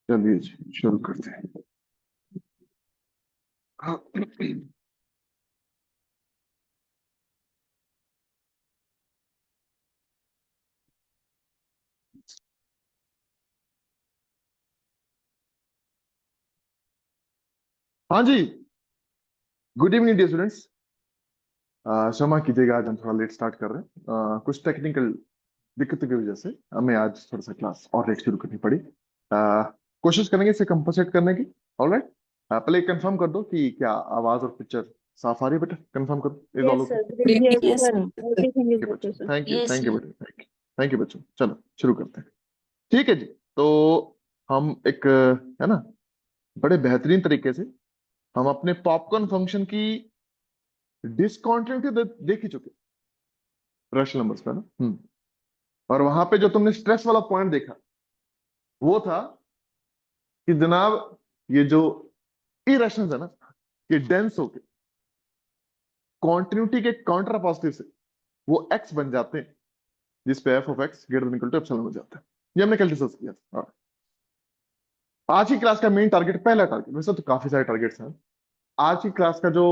चलिए जी शुरू करते हैं। हाँ जी। Good evening dear students. क्षमा कीजिएगा, आज हम थोड़ा लेट स्टार्ट कर रहे हैं। कुछ टेक्निकल दिक्कतों की वजह से हमें आज थोड़ा सा क्लास और लेट शुरू करनी पड़ी। कोशिश करेंगे इसे कंपनसेट करने की। ऑलराइट। पहले कंफर्म कर दो कि क्या आवाज और पिक्चर साफ आ रही है। बेटा कंफर्म करो, is all Yes, okay? sir. Yes, Yes, sir. Everything is okay, बच्चों sir. Thank you, yes, thank you sir. बेटा, थैंक यू बच्चों। चलो शुरू करते हैं। ठीक है जी। तो हम एक है ना, बड़े बेहतरीन तरीके से हम अपने पॉपकॉर्न फंक्शन की डिसकंटिन्यूटी देख ही चुके रैशनल नंबर्स पे ना। और वहां पे जो तुमने स्ट्रेस वाला पॉइंट देखा वो था कि जनाब ये जो इरेशनल है ना, ये डेंस होके कॉन्टिन्यूटी के काउंटर पॉजिटिव से वो एक्स बन जाते हैं, जिस पे F of x greater than equal to epsilon हो जाता है। ये हमने कल डिस्कस किया था। आज की क्लास का मेन टारगेट, पहला टारगेट, वैसे तो काफी सारे टारगेट्स हैं। आज की क्लास का जो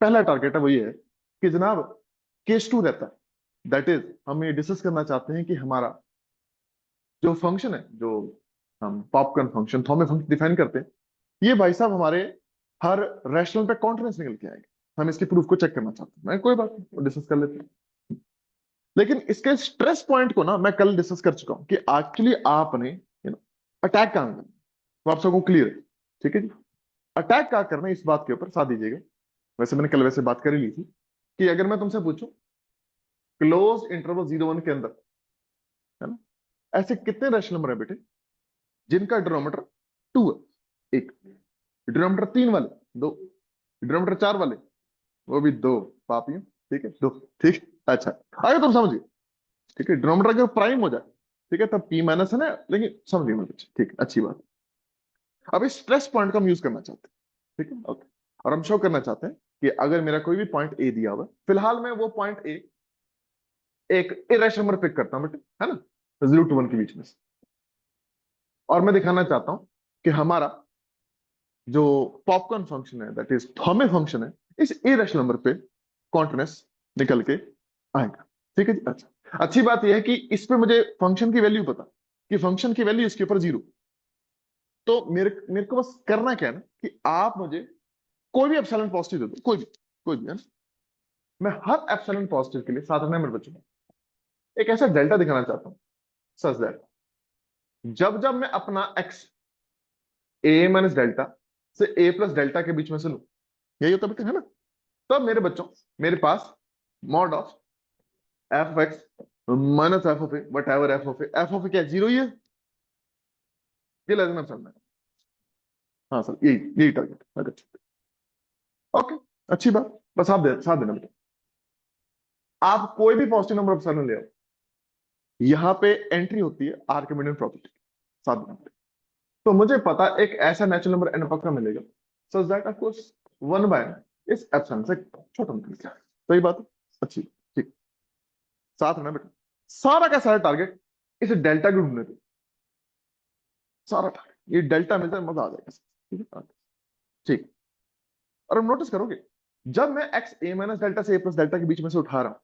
पहला टारगेट है वो ये है कि जनाब केस टू रहता है। दैट इज हम ये डिस्कस करना चाहते हैं कि हमारा जो फंक्शन है, जो हम popcorn function Thomas function define करते हैं, ये भाई साहब हमारे हर रैशनल पे कॉन्फिडेंस निकल के आएगा। हम इसके प्रूफ को चेक करना चाहते हैं। मैं कोई बात नहीं, डिस्कस कर लेते हैं। लेकिन इसके स्ट्रेस पॉइंट को ना मैं कल डिस्कस कर चुका हूं कि एक्चुअली आपने अटैक कहां करना है। तो आप सबको क्लियर है? ठीक है जी। अटैक कहां करना है इस बात के ऊपर साथ दीजिएगा। वैसे मैंने कल वैसे बात कर ही ली थी कि अगर मैं तुमसे पूछूं क्लोज इंटरवल 0 1 के अंदर, है ना, ऐसे कितने रैशनल नंबर है बेटे जिनका डिनोमिनेटर 2 है? एक। डिनोमिनेटर 3 वाले दो। डिनोमिनेटर 4 वाले वो भी दो। पापियों, ठीक है, दो। ठीक। अच्छा, आगे तुम समझिए। ठीक है, डिनोमिनेटर अगर प्राइम हो जाए, ठीक है, तब पी माइनस है ना, लेकिन समझिए मेरे बच्चे, ठीक है, अच्छी बात। अब इस स्ट्रेस पॉइंट को हम यूज करना चाहते हैं। ठीक है, ओके। और हम शो करना चाहते हैं कि अगर मेरा कोई भी पॉइंट ए दिया हुआ है, फिलहाल मैं वो पॉइंट ए एक इरेशनल नंबर पिक करता हूं बेटे, है ना, 0 to 1 के बीच में से। और मैं दिखाना चाहता हूं कि हमारा जो पॉपकॉर्न फंक्शन है, दैट इज थॉमे फंक्शन है, इस इरेशनल नंबर पे कॉन्टिन्यूस निकल के आएगा। ठीक है जी। अच्छा, अच्छी बात यह है कि इस पे मुझे फंक्शन की वैल्यू पता, कि फंक्शन की वैल्यू इसके ऊपर 0। तो मेरे मेरे को बस करना क्या है ना, कि आप मुझे कोई भी एप्सिलॉन पॉजिटिव दे दो, कोई भी, है ना। मैं हर एप्सिलॉन पॉजिटिव के लिए साथ में मेरे बच्चों को एक ऐसा डेल्टा दिखाना चाहता हूं, सच दैट जब जब मैं अपना एक्स ए माइनस डेल्टा से ए प्लस डेल्टा के बीच में से लूं, यही होता बेटा, है ना। तब मेरे बच्चों, मेरे पास mod of F of X minus F of A whatever F of A क्या 0 ही है? ये लगना चलना है। हाँ सर, यही यही टारगेट। अच्छा, ओके, अच्छी बात। बस आप साथ देना बेटा। आप कोई भी पॉजिटिव नंबर ऑफ ले आओ, यहाँ पे एंट्री होती है आर्किमिडियन प्रॉपर्टी, साथ देना बेटा। तो मुझे पता एक ऐसा नेचुरल नंबर एन पक्का मिलेगा such that of course 1 by इस एप्सिलॉन से छोटा निकल के आए। सही बात है, अच्छी, ठीक। साथ में बेटा सारा का सारा टारगेट इस डेल्टा के ढूंढने पे, सारा टारगेट ये डेल्टा मिल जाए, मजा आ जाएगा। ठीक है, ठीक। और हम नोटिस करोगे जब मैं एक्स ए माइनस डेल्टा से ए प्लस डेल्टा के बीच में से उठा रहा हूं,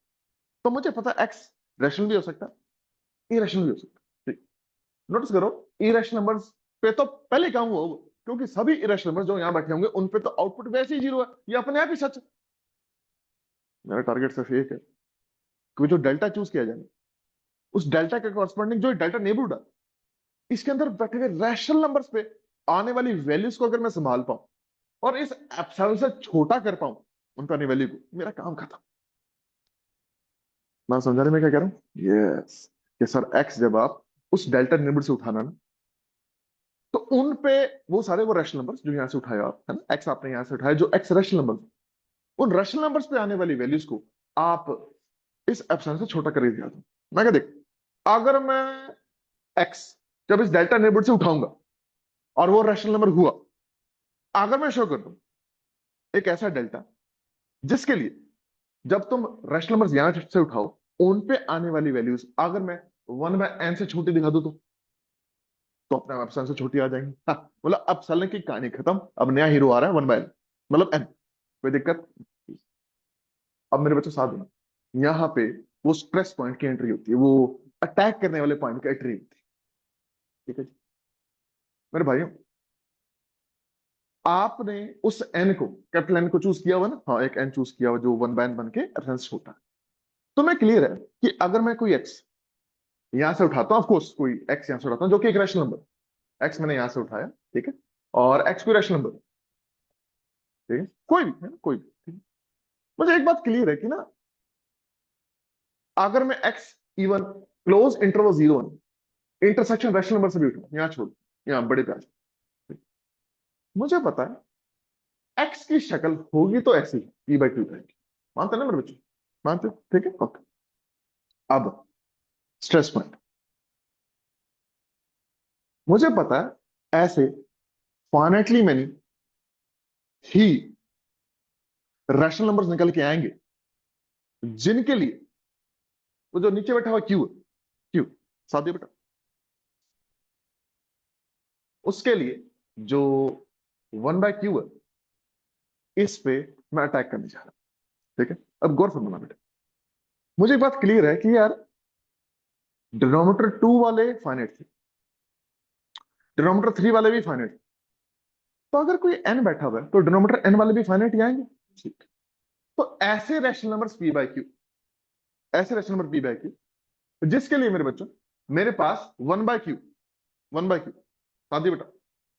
तो मुझे पता है एक्स रैशनल भी हो सकता है, इरेशनल भी हो सकता है। ठीक। नोटिस करो, इरेशनल नंबर्स पे तो पहले काम हुआ होगा, क्योंकि सभी इरेशनल नंबर जो यहां बैठे होंगे उन पे तो आउटपुट वैसे ही 0 है। ये अपने आप ही सच है। मेरा टारगेट सिर्फ एक है कि जो डेल्टा चूज किया जाए, उस डेल्टा के कॉरस्पॉन्डिंग जो डेल्टा नेबरहुड है, इसके अंदर बैठे हुए रैशनल नंबर्स पे आने वाली वैल्यूज को अगर मैं संभाल पाऊं और इस एप्सिलॉन से छोटा कर पाऊं उनका आने वैल्यू को, मेरा काम खत्म। मैं समझाने में क्या कह रहा हूं? यस, कि सर एक्स जब आप उस डेल्टा नेबरहुड से उठाना ना, तो उन पे वो सारे वो रैशनल नंबर्स जो यहां से उठाए आप, है ना, एक्स आपने यहां से उठाया, जो एक्स रैशनल नंबर, उन रैशनल नंबर्स पे आने वाली वैल्यूज को आप इस एप्सिलॉन से छोटा कर दिया। मैं क्या देख, अगर मैं एक्स जब इस डेल्टा नेबरहुड से उठाऊंगा और वो रैशनल नंबर हुआ, अगर मैं शो कर दूं एक ऐसा डेल्टा जिसके लिए जब तुम रैशनल नंबर्स यहां से उठाओ, उन पे आने वाली वैल्यूज अगर मैं 1/n से छोटी दिखा दूं, तो तो अपने आप एप्सिलॉन से छोटी आ जाएंगी। हाँ, बोला अब एप्सिलॉन की कहानी खत्म, अब नया हीरो आ रहा है 1/n, मतलब n। कोई दिक्कत? अब मेरे बच्चों साथ देना, यहाँ पे वो स्ट्रेस पॉइंट की एंट्री होती है, वो अटैक करने वाले पॉइंट की एंट्री होती है। ठीक है जी मेरे भाइयों, आपने उस एन को, कैपिटल एन को चूज किया हुआ ना, हाँ एक एन चूज किया हुआ जो 1/n बन के रेफरेंस होता है। तो मैं क्लियर है कि अगर मैं कोई एक्स यहां से उठाता हूं, ऑफ कोर्स कोई एक्स यहां से उठाता हूं जो कि एक रैशनल नंबर, एक्स मैंने यहां से उठाया, ठीक है, और एक्स कोई रैशनल नंबर, ठीक है, कोई भी है ना, कोई भी, ठीक है? मुझे एक बात क्लियर है कि ना, अगर मैं x even close interval 0 1 intersection rational number से भी उठाऊं, यहाँ छोड़, यहाँ बड़े प्यार, मुझे पता है एक्स की शक्ल होगी तो ऐसी p/q रहेगी। मानते हैं ना मेरे बच्चों? मानते हो? ठीक है, ओके। अब स्ट्रेस पॉइंट, मुझे पता है ऐसे फाइनेटली मैनी ही रैशनल नंबर्स निकल के आएंगे जिनके लिए वो जो नीचे बैठा हुआ क्यू है, क्यू साथ बेटा, उसके लिए जो 1/q है, इस पे मैं अटैक करने जा रहा हूं। ठीक है, अब गौर फरमाना बेटा, मुझे एक बात क्लियर है कि यार डिनोमिनेटर 2 वाले फाइनाइट थे, डिनोमिनेटर 3 वाले भी फाइनाइट थे, तो अगर कोई n बैठा हुआ है तो डिनोमिनेटर n वाले भी फाइनाइट ही आएंगे। ठीक, तो ऐसे रैशनल नंबर्स p/q, ऐसे रैशनल नंबर p/q जिसके लिए मेरे बच्चों मेरे पास 1/q, 1/q साथ बेटा,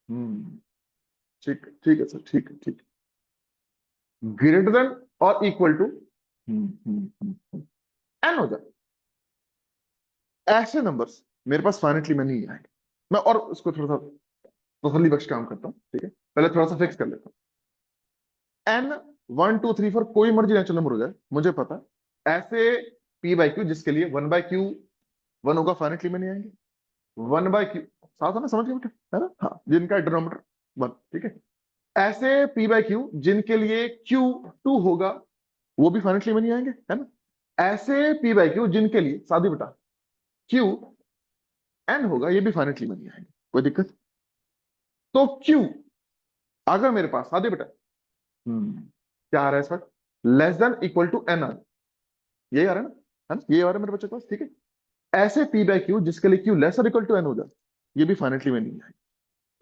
हम्म, ठीक है सर, ठीक है, ठीक है, ग्रेटर देन और इक्वल टू n हो जाए, ऐसे नंबर्स मेरे पास फाइनेटली में नहीं आएंगे। मैं और उसको थोड़ा सा तसल्ली बख्श काम करता हूँ, ठीक है, पहले थोड़ा सा फिक्स कर लेता हूँ। n 1 2 3 4 कोई मर्जी नेचुरल नंबर हो जाए, मुझे पता है ऐसे p/q जिसके लिए 1/q 1 होगा, फाइनेटली में नहीं आएंगे। 1/q साथ है ना, समझ गए बेटा, है ना, हाँ, जिनका डिनोमिनेटर 1, ठीक है, ऐसे p/q जिनके लिए q 2 होगा, वो भी फाइनेटली में नहीं आएंगे, है ना। ऐसे p/q जिनके लिए सादी बेटा qn होगा, ये भी फाइनेटली में नहीं आएंगे। कोई दिक्कत? तो q अगर मेरे पास सादी बेटा, क्या आ रहा है इस वक्त, less than equal to n आ रहा है, यही आ रहा है ना, है ना, ये आ रहा है मेरे बच्चे के पास, ठीक है। ऐसे p/q जिसके लिए q less equal to n हो जाए, ये भी फाइनेटली में नहीं आएंगे।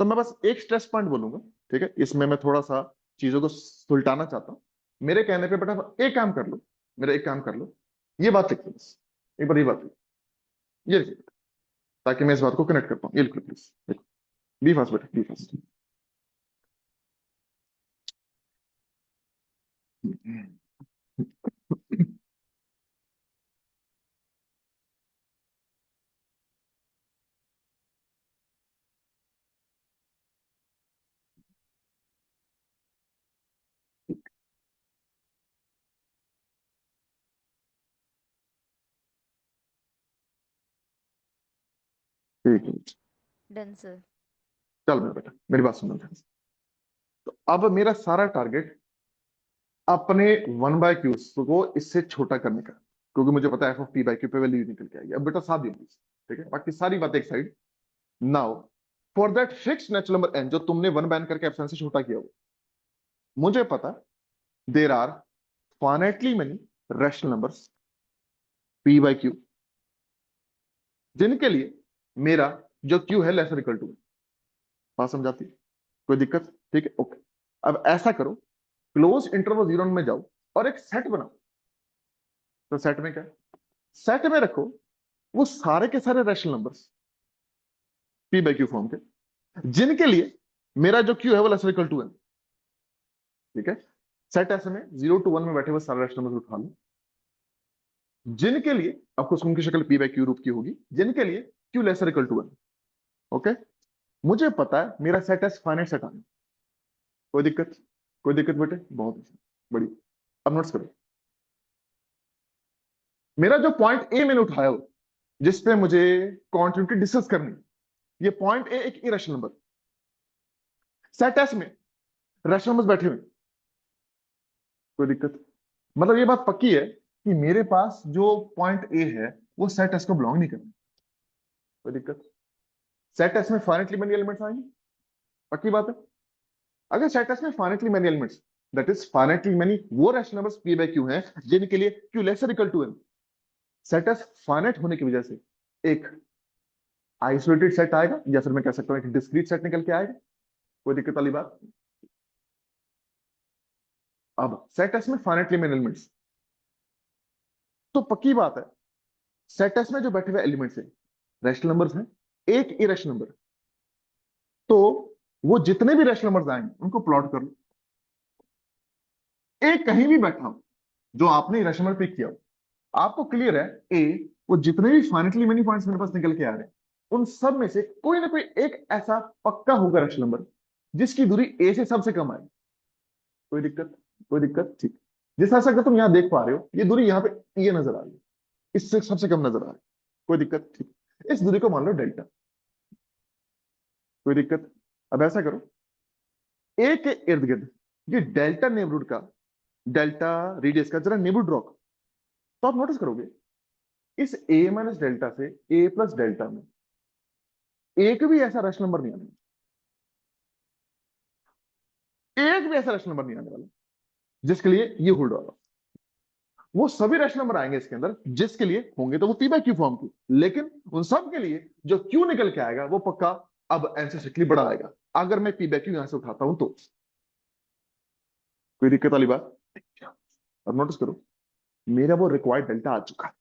तो मैं बस एक स्ट्रेस पॉइंट बोलूंगा, ठीक है, इसमें मैं थोड़ा सा चीजों को सुलटाना चाहता हूं। मेरे कहने पे बेटा एक काम कर लो, मेरा एक काम कर लो, ये बात लिख लो बस, एक बार ये बात लिखो, ये लिखिए, ताकि मैं इस बात को कनेक्ट कर पाऊं। ये लिख लो प्लीज, देखो, बी फास्ट बेटा, बी फास्ट। ठीक है, डन सर। चल मेरा बेटा मेरी बात सुनो ध्यान से। तो अब मेरा सारा टारगेट अपने 1/q को इससे छोटा करने का, क्योंकि मुझे पता है f(p/q) पे वैल्यू निकल के आएगी। अब बेटा साथ दियो प्लीज, ठीक है, बाकी सारी बातें एक side. Now for that fix natural number n जो तुमने 1/n करके एप्सिलॉन से छोटा किया हो, मुझे पता there are finitely many rational numbers p/q जिनके लिए मेरा जो q है लेसर इक्वल टू, बात समझाती है? कोई दिक्कत? ठीक है, ओके। अब ऐसा करो, क्लोज इंटरवल 0 में जाओ और एक सेट बनाओ। तो सेट में क्या, सेट में रखो वो सारे के सारे रैशनल नंबर्स p/q फॉर्म के जिनके लिए मेरा जो q है वो लेसर इक्वल टू n। ठीक है, सेट ऐसे में 0 to 1 में बैठे हुए सारे रैशनल नंबर्स उठा लो जिनके लिए आपको उनकी शक्ल p/q रूप की होगी, जिनके लिए q lesser equal to 1। Okay, मुझे पता है मेरा सेट एस फाइनाइट सेट आना। कोई दिक्कत? कोई दिक्कत बेटे? बहुत अच्छा, बढ़िया। अब नोट्स करो, मेरा जो पॉइंट ए मैंने उठाया हो जिसपे मुझे कॉन्टिन्यूटी डिस्कस करनी, ये पॉइंट ए एक इरेशनल नंबर, सेट एस में रैशनल नंबर्स बैठे हुए। कोई दिक्कत? मतलब ये बात पक्की है कि मेरे पास जो पॉइंट ए है वो सेट एस को बिलोंग नहीं करता। कोई दिक्कत? सेट एस में फाइनाइटली मेनी एलिमेंट्स आएंगे, पक्की बात है। अगर सेट एस में finitely many elements, that is finitely many वो rational numbers P by Q हैं जिनके लिए Q less equal to N. Set S finite होने की वजह से एक आइसोलेटेड सेट आएगा, या फिर मैं कह सकता हूं एक डिस्क्रीट सेट निकल के आएगा। कोई दिक्कत वाली बात? अब सेट एस में फाइनाइटली मेनी एलिमेंट्स, तो पक्की बात है सेट एस में जो बैठे हुए एलिमेंट्स हैं रैशनल नंबर्स हैं, एक इरेशनल नंबर। तो वो जितने भी रैशनल नंबर्स आएंगे उनको प्लॉट कर लो। ए कहीं भी बैठा हो, जो आपने इरेशनल नंबर पिक किया हो, आपको क्लियर है ए, वो जितने भी फाइनाइटली मेनी पॉइंट्स मेरे पास निकल के आ रहे हैं उन सब में से कोई ना कोई एक ऐसा पक्का होगा रैशनल नंबर जिसकी दूरी ए से सबसे कम आएगी। कोई दिक्कत? कोई दिक्कत? ठीक। जिस तरह से अगर तुम यहां देख पा रहे हो ये दूरी यहाँ पे ये नजर आ रही है, इससे सबसे कम नजर आ रही है। कोई दिक्कत? ठीक। इस दूरी को मान लो डेल्टा। कोई दिक्कत? अब ऐसा करो, ए के इर्द गिर्द ये डेल्टा नेबरहुड का, डेल्टा रेडियस का जरा नेबरहुड ड्रॉ करो, तो आप नोटिस करोगे इस ए माइनस डेल्टा से ए प्लस डेल्टा में एक भी ऐसा रैशनल नंबर नहीं आने वाला, एक भी ऐसा रैशनल नंबर नहीं आने वाला जिसके लिए ये होल्ड होगा। वो सभी रैशनल नंबर आएंगे इसके अंदर जिसके लिए होंगे तो वो पी बाय क्यू फॉर्म की, लेकिन उन सब के लिए जो क्यू निकल के आएगा वो पक्का अब एंसेस्टिकली बड़ा आएगा अगर मैं पी बाय क्यू यहां से उठाता हूं तो। कोई दिक्कत वाली बात? अब नोटिस करो मेरा वो रिक्वायर्ड डेल्टा आ चुका है।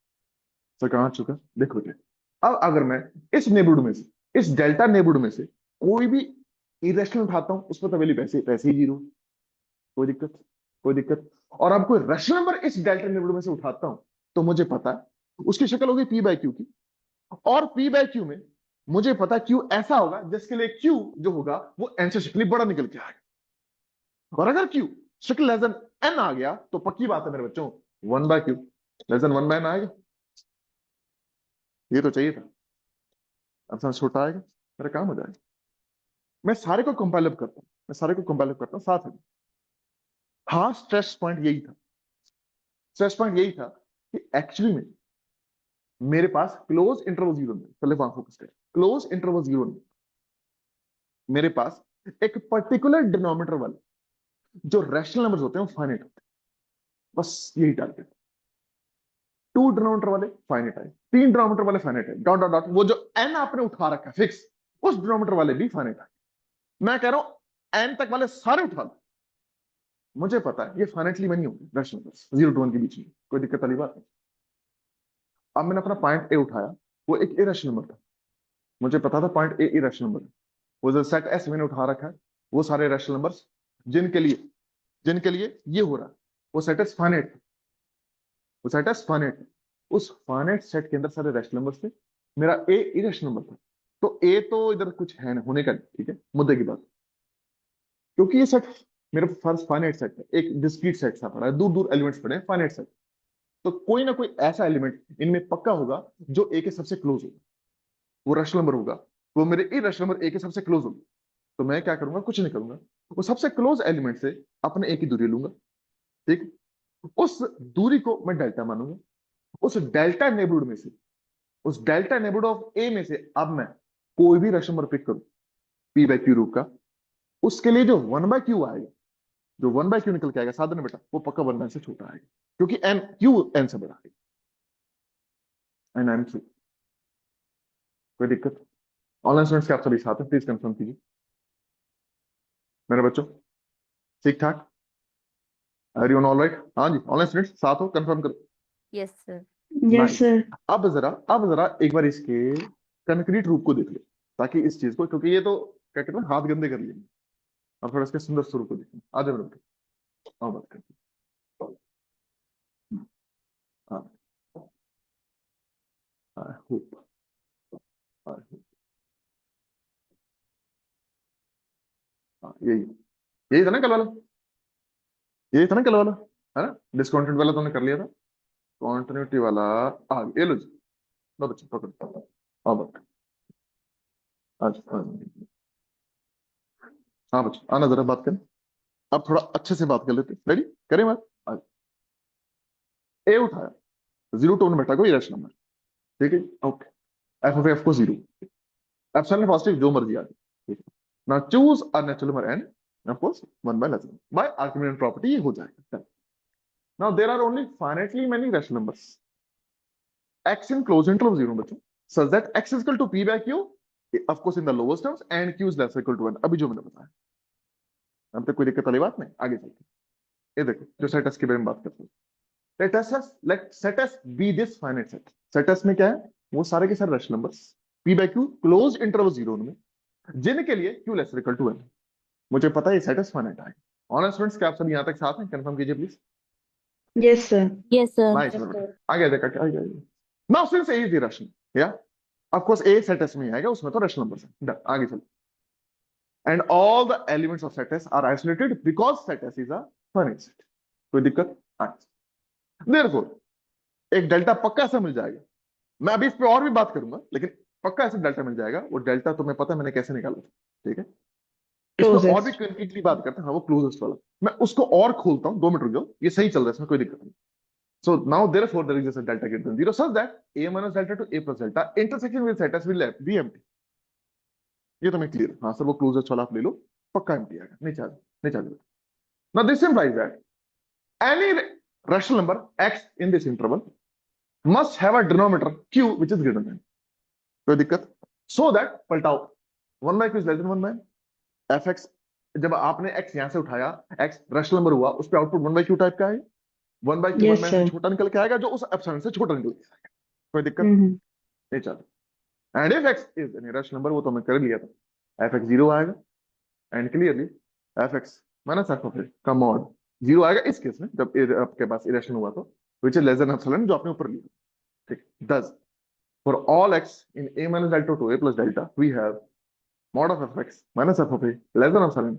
सर कहां आ चुका? देखो बेटे, अब अगर मैं इस नेबरहुड में से, इस डेल्टा नेबरहुड में से कोई भी इरेशनल उठाता हूं उस पर तो वैल्यू वैसे वैसे ही जीरो। कोई दिक्कत? कोई दिक्कत? और अब कोई रैशनल नंबर इस डेल्टा नेबरहुड में से उठाता हूं तो मुझे पता है उसकी शक्ल होगी पी बाय क्यू की, और पी बाय क्यू में मुझे पता है क्यू ऐसा होगा जिसके लिए क्यू जो होगा वो एन से शक्ल बड़ा निकल के आएगा। और अगर क्यू शक्ल लेस देन एन आ गया तो पक्की बात है मेरे बच्चों, one by q less than one by n आएगा। ये तो चाहिए था। अब समझ छोटा आएगा, मेरा काम हो जाएगा। मैं सारे को कंपाइल अप करता हूं, मैं सारे को कंपाइल अप करता हूं साथ में। हाँ, स्ट्रेस पॉइंट यही था, स्ट्रेस पॉइंट यही था कि एक्चुअली में मेरे पास क्लोज इंटरवल जीरो में, पहले वहां फोकस करें, क्लोज इंटरवल जीरो में मेरे पास एक पर्टिकुलर डिनोमिनेटर वाले जो रैशनल नंबर्स होते हैं वो फाइनाइट होते हैं, बस यही टारगेट। टू डिनोमिनेटर वाले फाइनाइट है, तीन डिनोमिनेटर वाले फाइनाइट है, डॉट डॉट डॉट, वो जो एन आपने उठा रखा है फिक्स, उस डिनोमिनेटर वाले भी फाइनाइट है। मैं कह रहा हूं एन तक वाले सारे उठा लो, मुझे पता है ये फाइनाइटली बनी होगी rational numbers zero to one के बीच में। कोई दिक्कत वाली बात नहीं। अब मैंने अपना पॉइंट ए उठाया, वो एक इरेशनल नंबर था, मुझे पता था पॉइंट ए इरेशनल नंबर है। वो जो सेट एस मैंने उठा रखा है वो सारे रैशनल नंबर्स जिनके लिए, जिनके लिए ये हो रहा है वो सेट एस फाइनाइट, वो सेट एस फाइनाइट, उस फाइनाइट सेट के अंदर सारे रैशनल नंबर्स थे, मेरा ए इरेशनल नंबर था। तो ए तो इधर कुछ है ना होने का नहीं, ठीक है, मुद्दे की बात। क्योंकि ये सेट मेरे फर्स्ट फाइनाइट सेट है, एक डिस्क्रीट सेट सा पड़ा है, दूर दूर एलिमेंट्स पड़े हैं फाइनाइट सेट, तो कोई ना कोई ऐसा एलिमेंट इनमें पक्का होगा जो ए के सबसे क्लोज होगा, वो रैशनल नंबर होगा, वो मेरे ए रैशनल नंबर ए के सबसे क्लोज होगा। तो मैं क्या करूंगा, कुछ नहीं करूंगा, वो सबसे क्लोज एलिमेंट से अपने ए की दूरी लूंगा, ठीक, उस दूरी को मैं डेल्टा मानूंगा। उस डेल्टा नेबरहुड में से, उस डेल्टा नेबरहुड ऑफ ए में से अब मैं कोई भी रैशनल नंबर पिक करूं पी बाय क्यू रूप का, उसके लिए जो वन बाय क्यू आएगा, जो वन बाय क्यू निकल के आएगा साधन बेटा, वो पक्का वन बाय से छोटा आएगा, क्योंकि एन क्यू एन से बड़ा आएगा। N n q. कोई दिक्कत? ऑनलाइन स्टूडेंट्स के आप सभी साथ हैं, प्लीज कंफर्म कीजिए मेरे बच्चों, ठीक ठाक, एवरीवन ऑल राइट? हाँ जी, ऑनलाइन स्टूडेंट्स साथ हो, कंफर्म करो। Yes sir. Yes sir. अब जरा एक बार इसके कंक्रीट रूप को देख लो, ताकि इस चीज को, क्योंकि ये तो क्या कहते हैं हाथ गंदे कर लिए, अब थोड़ा इसके सुंदर स्वरूप को देखो। आ जाओ बेटा, आओ बात करते हैं। हाँ हाँ hope, हाँ, हाँ, यही यही था ना कल वाला, यही था ना कल वाला, है ना? डिस्कॉन्टिन्यूटी वाला तुमने कर लिया था, कॉन्टिन्यूटी वाला आ गया। ये लो जी, लो बच्चे पकड़ो, आओ बात। अच्छा हाँ बच्चे, आना जरा बात करें, अब थोड़ा अच्छे से बात कर लेते, रेडी? करें बात? ए उठाया, जीरो टोन बेटा कोई रैशनल नंबर, ठीक है, ओके, एफ ऑफ एफ को जीरो, एप्सिलॉन पॉजिटिव जो मर्जी आ जाए, ठीक है। ना choose a natural number n, of course 1 by less by Archimedean property, ये हो जाएगा। Now there are only finitely many rational numbers x in closed interval of 0 बच्चों, such that x is equal to p by q, of course in the lowest terms, and q is less equal to 1, अभी जो मैंने बताया। अब तक कोई दिक्कत वाली बात नहीं, आगे चलते। ये देखो जो सेट एस के बारे में बात करते हैं, let set S be this finite set. Set S में क्या है, वो सारे के सारे rational numbers p by q close interval 0 में, जिनके लिए q लेस इक्वल टू 1। मुझे पता है ये सेट एस फाइनाइट है। ऑनर स्टूडेंट्स, क्या आप सब यहाँ तक साथ हैं? कंफर्म कीजिए please. Yes, sir. Yes, sir. Nice, आगे देखा क्या आगे। Now since A is irrational, या of course A set S में आएगा, उसमें तो रैशनल नंबर्स है। आगे चलो। And all the elements of set S are isolated because set S is a finite set. कोई दिक्कत? Therefore, एक डेल्टा पक्का ऐसा मिल जाएगा। मैं अभी इस पे और भी बात करूंगा, लेकिन पक्का ऐसा डेल्टा मिल जाएगा। वो डेल्टा तुम्हें पता है मैंने कैसे निकाला था, ठीक है। इस पे और भी Closest. कंक्रीटली बात करते हैं। हाँ, वो क्लोजेस्ट वाला मैं उसको और खोलता हूँ। 2 मिनट रुक जाओ, ये सही चल रहा है, इसमें कोई दिक्कत नहीं। So now therefore there is just a delta greater than 0 such that a minus delta to a plus delta intersection with set S will be empty. ये तो मैं क्लियर है। हाँ सर, वो क्लोजेस्ट वाला आप ले लो, पक्का एम्प्टी आएगा, नहीं चाहिए, नहीं चाहिए। Now this implies that any rational number x in this interval must have a denominator q which is greater than, कोई दिक्कत? So that पलटाओ, 1 by q is less than 1 by fx। जब आपने x यहां से उठाया, x रैशनल नंबर हुआ, उस पे आउटपुट 1 by q टाइप का है। 1 by q 1 Yes, by से sir. छोटा निकल के आएगा, जो उस एप्सिलॉन से छोटा निकल के आएगा, कोई दिक्कत? Mm-hmm. नहीं चाहिए। And if x is any rational number, वो तो मैं कर लिया था, fx 0 आएगा। And clearly fx minus f of a का मॉड 0 आएगा इस केस में, जब आपके पास इरेशनल हुआ तो, which is less than epsilon, जो आपने ऊपर लिया, ठीक। thus for all x in a minus delta to a plus delta we have mod of fx minus f of a less than epsilon,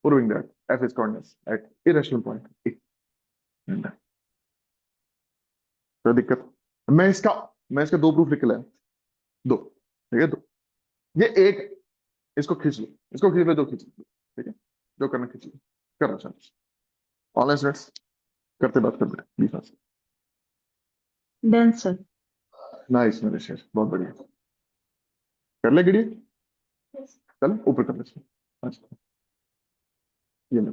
proving that f is continuous at irrational point a। तो दिक्कत, मैं इसका मैं इसके 2 proof लिख लाया, 2, ठीक है। 2, ये एक, इसको खींच लो, इसको खींच लो, 2 खींच लो, ठीक है। जो करना खींच लो, करना चाहिए। ऑनलाइन स्टूडेंट्स करते बात कर बेटे, be fast. Done, sir. Nice मेरे शेर, बहुत बढ़िया। कर ले गिड़ी, चल ऊपर कर ले इसको। अच्छा, ये ले,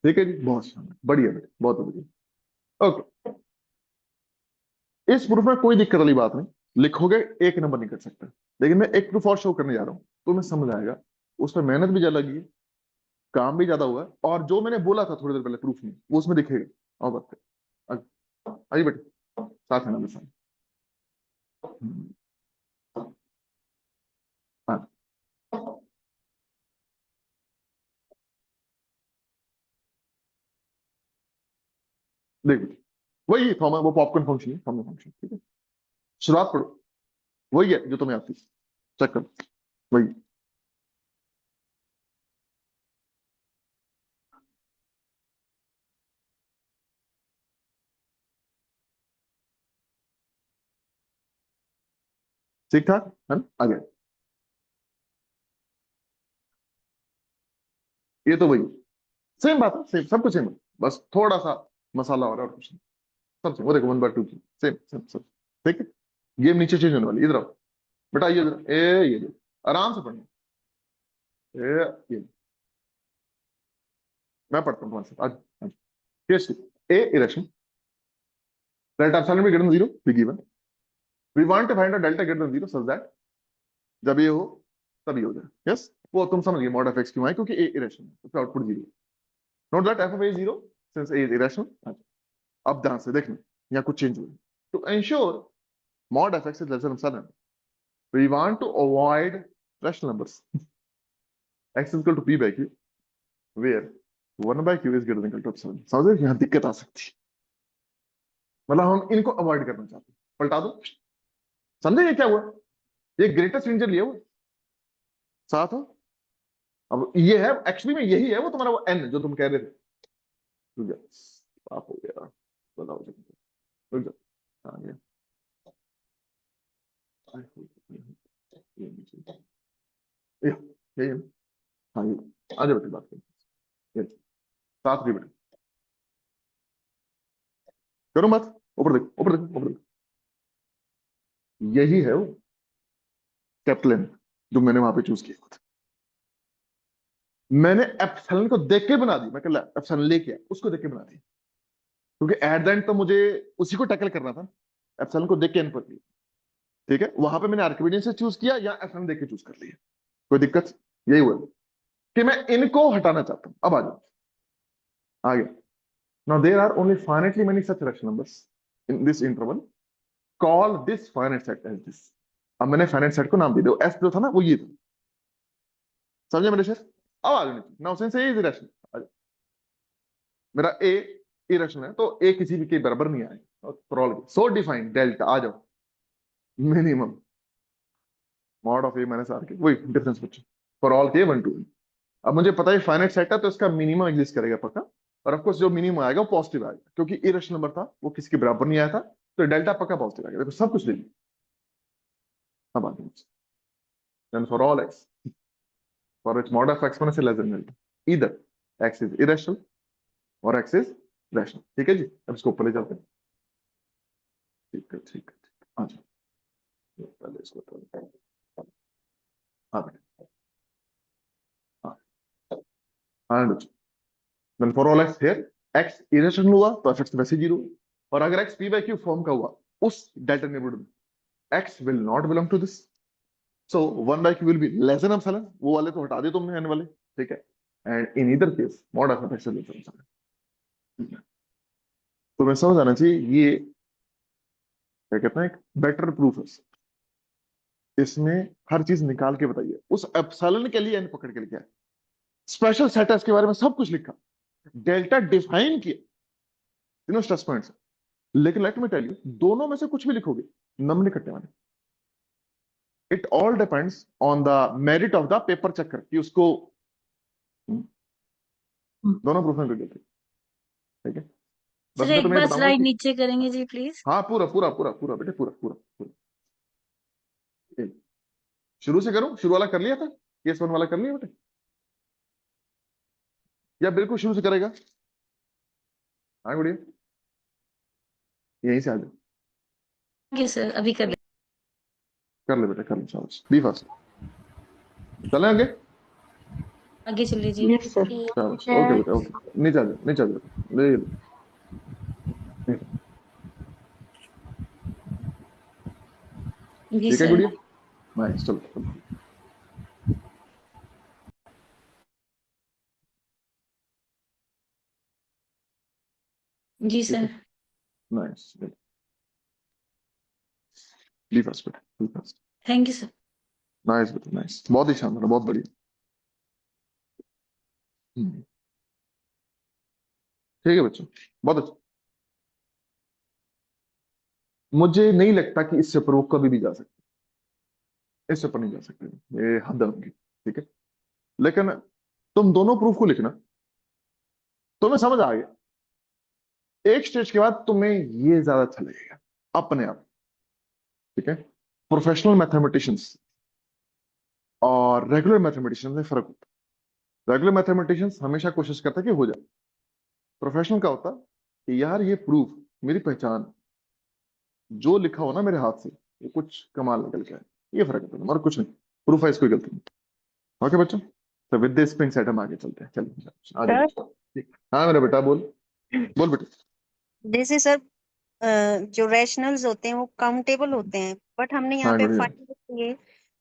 ठीक है जी, बहुत शानदार, बढ़िया बेटे, बहुत बढ़िया। ओके, इस प्रूफ में कोई दिक्कत वाली बात नहीं, लिखोगे एक नंबर नहीं कर सकते। लेकिन मैं एक प्रूफ और शो करने जा रहा हूँ, तुम्हें समझ आएगा। उस पर मेहनत भी ज्यादा लगी है, काम भी ज्यादा हुआ है, और जो मैंने बोला था थोड़ी देर पहले प्रूफ में, वो उसमें दिखेगा। और बात कर, आइए बेटे, साथ है ना मेरे साथ। हाँ, देख बेटे, वही थॉमस, वो पॉपकॉर्न फंक्शन है, थॉमस फंक्शन, ठीक है। शुरुआत करो, वही है जो तुम्हें आती है, चेक करो, वही। ठीक ठाक है ना, आ गया। ये तो वही सेम बात है, सेम सब कुछ सेम है, बस थोड़ा सा मसाला और कुछ नहीं। सब सेम, वो देखो 1/2 की सेम सेम सब, ठीक है। गेम नीचे चेंज होने वाली, इधर आओ बेटा, ये इधर, ये देखो, आराम से पढ़ना। ये मैं पढ़ता हूँ तुम्हारे साथ आज। केस ए इरेक्शन, डेल्टा एप्सिलॉन भी greater than 0 be given, we want to find a delta greater than 0 such that जब ये हो तब ये हो जाए। यस, वो तुम समझ गए मॉड ऑफ एक्स क्यों है, क्योंकि ए इरेशनल है, उसका output 0। Note that f of a 0 since A is irrational. अब ध्यान से देखना, यहाँ कुछ चेंज हुआ। To ensure mod f x is less than epsilon, we want to avoid rational numbers x is equal to p by q where 1 by q is greater than equal to epsilon। समझ रहे, यहाँ दिक्कत आ सकती है, मतलब हम इनको avoid करना चाहते हैं। पलटा दो, समझे ये क्या हुआ? ये ग्रेटेस्ट रेंजर लिया वो साथ हो। अब ये है एक्चुअली में, यही है वो तुम्हारा वो n जो तुम कह रहे थे। रुक जा, पाप हो गया, बताओ रुक जा, आ गया। ये यही है ना? हाँ ये, आ जाओ बेटे बात करें, ये साथ भी बेटे, करो मत। ऊपर देखो, ऊपर देखो, ऊपर देखो, यही है वो कैपिटल एन जो मैंने वहां पे चूज किया था। मैंने एप्सिलॉन को देख के बना दी, मैं कल एप्सिलॉन लेके आया, उसको देख के बना दी, क्योंकि एट द एंड तो मुझे उसी को टैकल करना था। एप्सिलॉन को देख के एन पर लिया, ठीक है। वहां पे मैंने आर्किमिडीज से चूज किया या एप्सिलॉन देख के चूज कर लिया, कोई दिक्कत? यही हुआ कि मैं इनको हटाना चाहता हूं। अब आ जाओ आगे। Now there are only finitely many such rational numbers in this interval, call this finite set as this. अब मैंने फाइनाइट सेट को नाम दे दिया, एस जो था ना वो ये था, समझे मेरे शेर? अब आ जाओ, now since A is irrational, मेरा ए इरेशनल है, तो ए किसी भी के बराबर नहीं आएगा, for all so define delta, आ जाओ, minimum mod of A minus R K, वही डिफरेंस बच्चों, फॉर ऑल के 1 to n। अब मुझे पता है फाइनाइट सेट है तो इसका मिनिमम एग्जिस्ट करेगा पक्का, और ऑफ कोर्स जो मिनिमम आएगा वो पॉजिटिव आएगा, क्योंकि इरेशनल नंबर था वो किसी के बराबर नहीं आया था, तो डेल्टा पक्का पॉजिटिव आएगा। देखो सब कुछ ले लिया। अब आगे, then for all x for its mod of exponential less than delta, इधर एक्स इज इरेशनल और एक्स इज रैशनल, ठीक है जी। अब इसको ऊपर ले जाते हैं, ठीक है, ठीक है, ठीक है, आ जाओ, पहले इसको हाँ बेटा, हाँ हाँ बेटा। Then for all x here, x irrational हुआ तो एफ एक्स वैसे जीरो, और अगर x p by q form का हुआ उस डेल्टा नेबरहुड में x will not belong to this, so 1/q will be less than epsilon, वो वाले तो हटा दिए तुमने एन वाले, ठीक है। And in either case mod of x will be, तो मैं समझ आना चाहिए ये क्या कहते हैं, एक बेटर प्रूफ है। इसमें हर चीज निकाल के बताइए, उस एप्सिलॉन के लिए एन पकड़ के लिखा है, स्पेशल सेटर्स के बारे में सब कुछ लिखा, डेल्टा डिफाइन किया, तीनों स्ट्रेस पॉइंट्स। लेकिन लेट मी टेल यू, दोनों में से कुछ भी लिखोगे नंबर नहीं कटने वाले। It all depends on the merit of the paper checker कि उसको दोनों प्रूफ में कर देते, ठीक है। बस सर मैं एक तुम्हें ये बार बताऊंगा स्लाइड कि नीचे करेंगे जी प्लीज। हाँ पूरा पूरा पूरा पूरा बेटे, पूरा पूरा पूरा, एक, शुरू से करूं? शुरू वाला कर लिया था, केस वन वाला कर लिया बेटे, या बिल्कुल शुरू से करेगा? हाँ गुड़िया, यहीं से आ जाओ, आगे सर अभी कर ले। कर ले बेटे, कर ले, शाबाश, बी फास्ट, चले आगे, आगे चल लीजिए। Yes, sir. शाबाश, ओके बेटा, ओके, नीचे आ जाओ, नीचे आ जाओ, ले लो, जी ठीक है सर। गुड़िया, नाइस, चलो चलो। जी ठीक सर। है, नाइस, बी फास्ट बेटा, be fast, thank you sir. Nice बेटा, नाइस, बहुत ही शानदार, बहुत बढ़िया। ठीक है बच्चों, बहुत अच्छा। मुझे नहीं लगता कि इससे ऊपर वो कभी भी जा सकते, इससे ऊपर नहीं जा सकते, ये हद है उनकी, ठीक है। लेकिन तुम दोनों प्रूफ को लिखना, तुम्हें समझ आ गया, एक स्टेज के बाद तुम्हें ये ज्यादा अच्छा लगेगा अपने आप, ठीक है। प्रोफेशनल मैथमेटिशियंस और रेगुलर मैथमेटिशियंस में फर्क होता है। रेगुलर मैथमेटिशियंस हमेशा कोशिश करता है कि हो जाए, प्रोफेशनल का होता कि यार ये प्रूफ, मेरी पहचान, जो लिखा हो ना मेरे हाथ से ये कुछ कमाल निकल के आए, ये फर्क है और कुछ नहीं, प्रूफ है, इसकोई गलती नहीं। ओके बच्चों, तो विद दिस बिंग सेट हम आगे चलते हैं, चलिए आ सर जाओ, ठीक। हाँ मेरा बेटा बोल, बोल बेटा। जैसे सर जो रैशनल्स होते हैं वो काउंटेबल होते हैं, बट हमने यहाँ हाँ पे गुड़िया, फाइंड किए,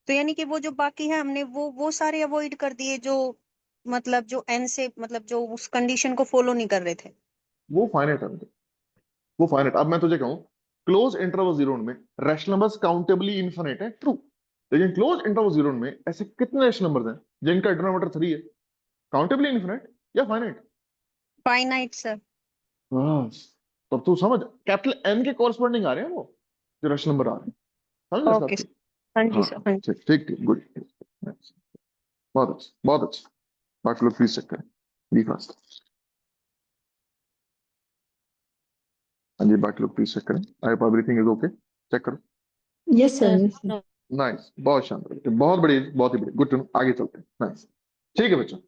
तो यानी कि वो जो बाकी है हमने वो सारे अवॉइड कर दिए जो मतलब जो एन से मतलब जो उस कंडीशन को फॉलो नहीं कर रहे थे। वो फाइनाइट है बेटा, वो फाइनाइट। अब मैं तुझे कहूं क्लोज इंटरवल जीरो में रैशनल नंबर्स काउंटेबली इनफिनिट है, ट्रू, लेकिन क्लोज इंटरवल जीरो में ऐसे कितने रैशनल नंबर्स हैं जिनका डिनोमिनेटर 3 है, काउंटेबली इनफिनिट या फाइनाइट? Finite sir. बस, तब तू समझ, कैपिटल एन के कॉरस्पॉन्डिंग आ रहे हैं वो जो रैशनल नंबर आ रहे हैं, समझ इस बात ओके को? सर। हाँ जी हाँ सर, हाँ, हाँ जी। ठीक ठीक ठीक, गुड, बहुत अच्छा, बहुत अच्छा। बाकी लोग प्लीज चेक करें, बी फास्ट। हाँ जी, बाकी लोग प्लीज चेक करें, I hope everything is okay, check करो। Yes, sir. Sir Yes, sir. Nice, बहुत शानदार, बहुत बढ़िया, बहुत ही बढ़िया, गुड टू नो, आगे चलते हैं, नाइस, ठीक है बच्चों,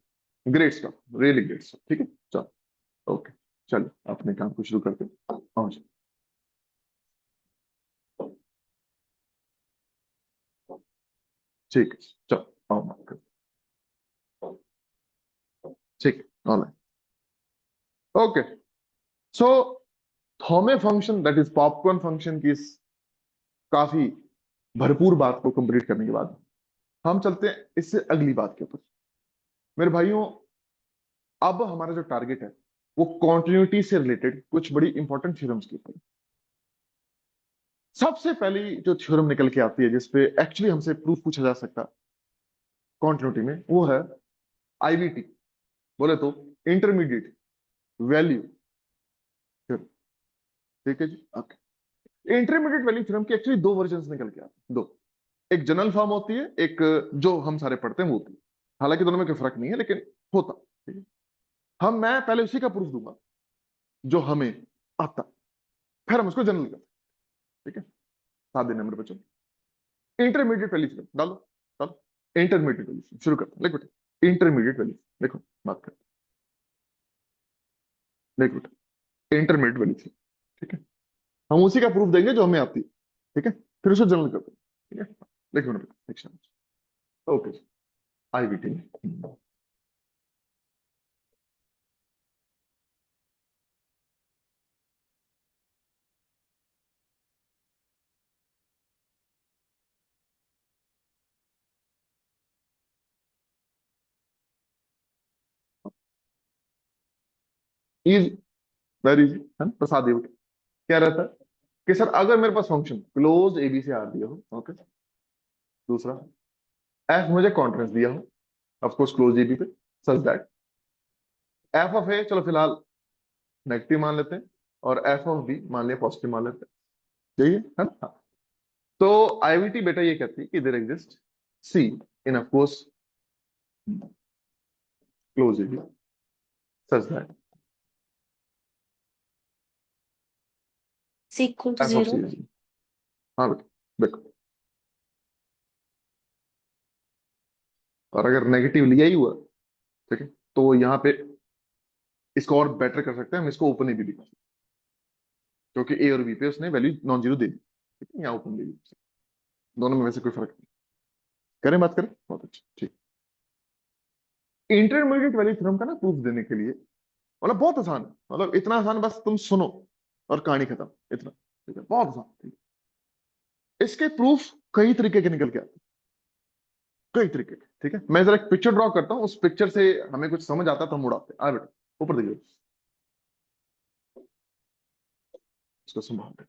great stuff, really great stuff, ठीक है, चलो, ओके, चलो अपने काम को शुरू करते हैं, आओ जी। ठीक है, चलो आओ बात करते हैं। ठीक, ऑलराइट, ओके। So Thomae function that is popcorn function की इस काफी भरपूर बात को कंप्लीट करने के बाद हम चलते हैं इससे अगली बात के ऊपर। मेरे भाइयों, अब हमारा जो टारगेट है वो कॉन्टिन्यूटी से रिलेटेड कुछ बड़ी इंपॉर्टेंट थ्योरम्स के ऊपर। सबसे पहली जो थ्योरम निकल के आती है जिसपे एक्चुअली हमसे प्रूफ पूछा जा सकता कॉन्टिन्यूटी में, वो है आईवीटी, बोले तो इंटरमीडिएट वैल्यू थ्योरम। ठीक है जी, ओके। इंटरमीडिएट वैल्यू थ्योरम की एक्चुअली दो वर्जन निकल के आते हैं, दो। एक जनरल फॉर्म होती है, एक जो हम सारे पढ़ते हैं वो होती है। हालांकि दोनों में कोई फर्क नहीं है, लेकिन होता, ठीक है। मैं पहले उसी का प्रूफ दूंगा जो हमें आता, फिर हम उसको जनरल करते हैं, ठीक है। 7 दिन नंबर बच्चों, इंटरमीडिएट वैल्यू थ्योरम डालो, डालो इंटरमीडिएट वैल्यू शुरू करते हैं। लिख बेटा इंटरमीडिएट वैल्यू, देखो बात करते हैं, लिख बेटा इंटरमीडिएट वैल्यू थ्योरम, ठीक है। हम उसी का प्रूफ देंगे जो हमें आती है, ठीक है, फिर उसको जनरल करते हैं, ठीक है। लिख बेटा, okay, IVT is very easy है ना, प्रसाद ये क्या रहता है कि सर अगर मेरे पास फंक्शन क्लोज ए बी से आर दिया हो, ओके। दूसरा, एफ मुझे कॉन्ट्रेंस दिया हो, of course close a b पे, such that f of a चलो फिलहाल नेगेटिव मान लेते हैं, और एफ ऑफ बी मान लिया पॉजिटिव मान लेते हैं, यही है ना। हाँ। तो आईवीटी बेटा ये कहती है कि there exist c in of course close a b such that c equal to f of c 0। इज, हाँ बेटा देखो, और अगर नेगेटिव लिया ही हुआ, ठीक है, तो यहाँ पे इसको और बेटर कर सकते हैं, हम इसको ओपन ए बी लिख सकते हैं, क्योंकि ए और बी पे उसने वैल्यू नॉन जीरो दे दी, ठीक है। यहाँ ओपन ले ली, दोनों में वैसे कोई फर्क नहीं। करें बात करें, बहुत अच्छा, ठीक। इंटरमीडिएट वैल्यू थ्योरम का ना प्रूफ देने के लिए मतलब बहुत आसान है, मतलब इतना आसान बस तुम सुनो और कहानी खत्म, इतना, ठीक है, बहुत आसान, ठीक है। इसके प्रूफ कई तरीके के निकल के आते हैं, कई तरीके के, ठीक है। मैं जरा एक पिक्चर ड्रॉ करता हूँ, उस पिक्चर से हमें कुछ समझ आता है तो हम उड़ाते हैं। आ बेटा ऊपर देखिए, इसको संभाल के,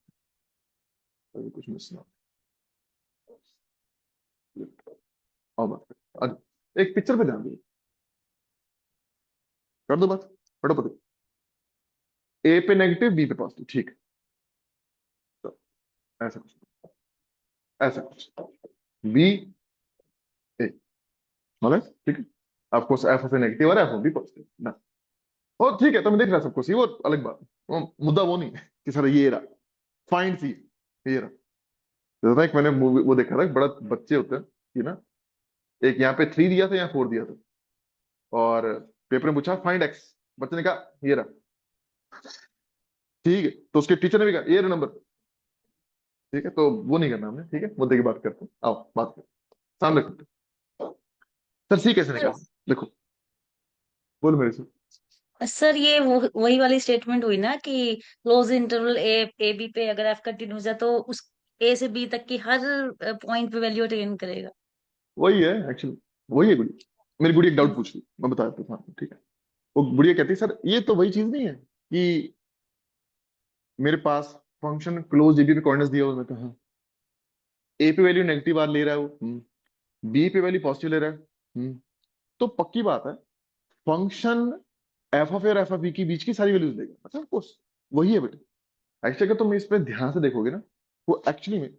अभी कुछ मिस ना हो। आओ बात करें, एक पिक्चर पे ध्यान दीजिए, कर दो बात, फटाफट। ए पे नेगेटिव, बी पे पॉजिटिव, ठीक है। तो ऐसा कुछ, ऐसा कुछ, बी ए, मतलब ठीक है। आपको एफ ऑफ ए नेगेटिव और एफ ऑफ बी पॉजिटिव ना, ओ ठीक है, तो मैं देख रहा सबको सी, वो अलग बात है, वो मुद्दा वो नहीं है कि सर ये रहा फाइंड सी, ये रहा। जैसा था एक मैंने मूवी वो देखा था, एक बड़ा बच्चे होते हैं कि ना, एक यहाँ पे 3 दिया था, यहाँ 4 दिया था, और पेपर में पूछा फाइंड एक्स, बच्चे ने कहा ये रहा, ठीक है। तो उसके टीचर ने भी कहा ये रहा नंबर, ठीक है। तो वो नहीं करना हमने, ठीक है, मुद्दे की बात करते हैं, आओ बात करते हैं। सामने रखते हैं। सर सी कैसे सर निकालना, देखो, बोल मेरे से। सर ये वही वाली स्टेटमेंट हुई ना कि क्लोज इंटरवल ए बी पे अगर एफ कंटिन्यूस है तो उस ए से बी तक की हर पॉइंट पे वैल्यू अटेन करेगा। वही है एक्चुअली, वही है गुड़ी। मेरी गुड़ी एक डाउट पूछ ली, मैं बता देता हूँ, ठीक है। वो बुढ़िया कहती है सर ये तो वही चीज नहीं है कि मेरे पास फंक्शन क्लोज एबी पे कोऑर्डिनेट्स दिया हुआ है। मैं कहा ए पे वैल्यू नेगेटिव आर ले रहा है वो, बी पे वैल्यू पॉजिटिव ले रहा है, तो पक्की बात है फंक्शन एफ ऑफ ए और एफ ऑफ बी के बीच की सारी वैल्यूज देगा, अच्छा ऑफ कोर्स वही है बेटा। एक्चुअली अगर तुम इस पे ध्यान से देखोगे ना, वो एक्चुअली में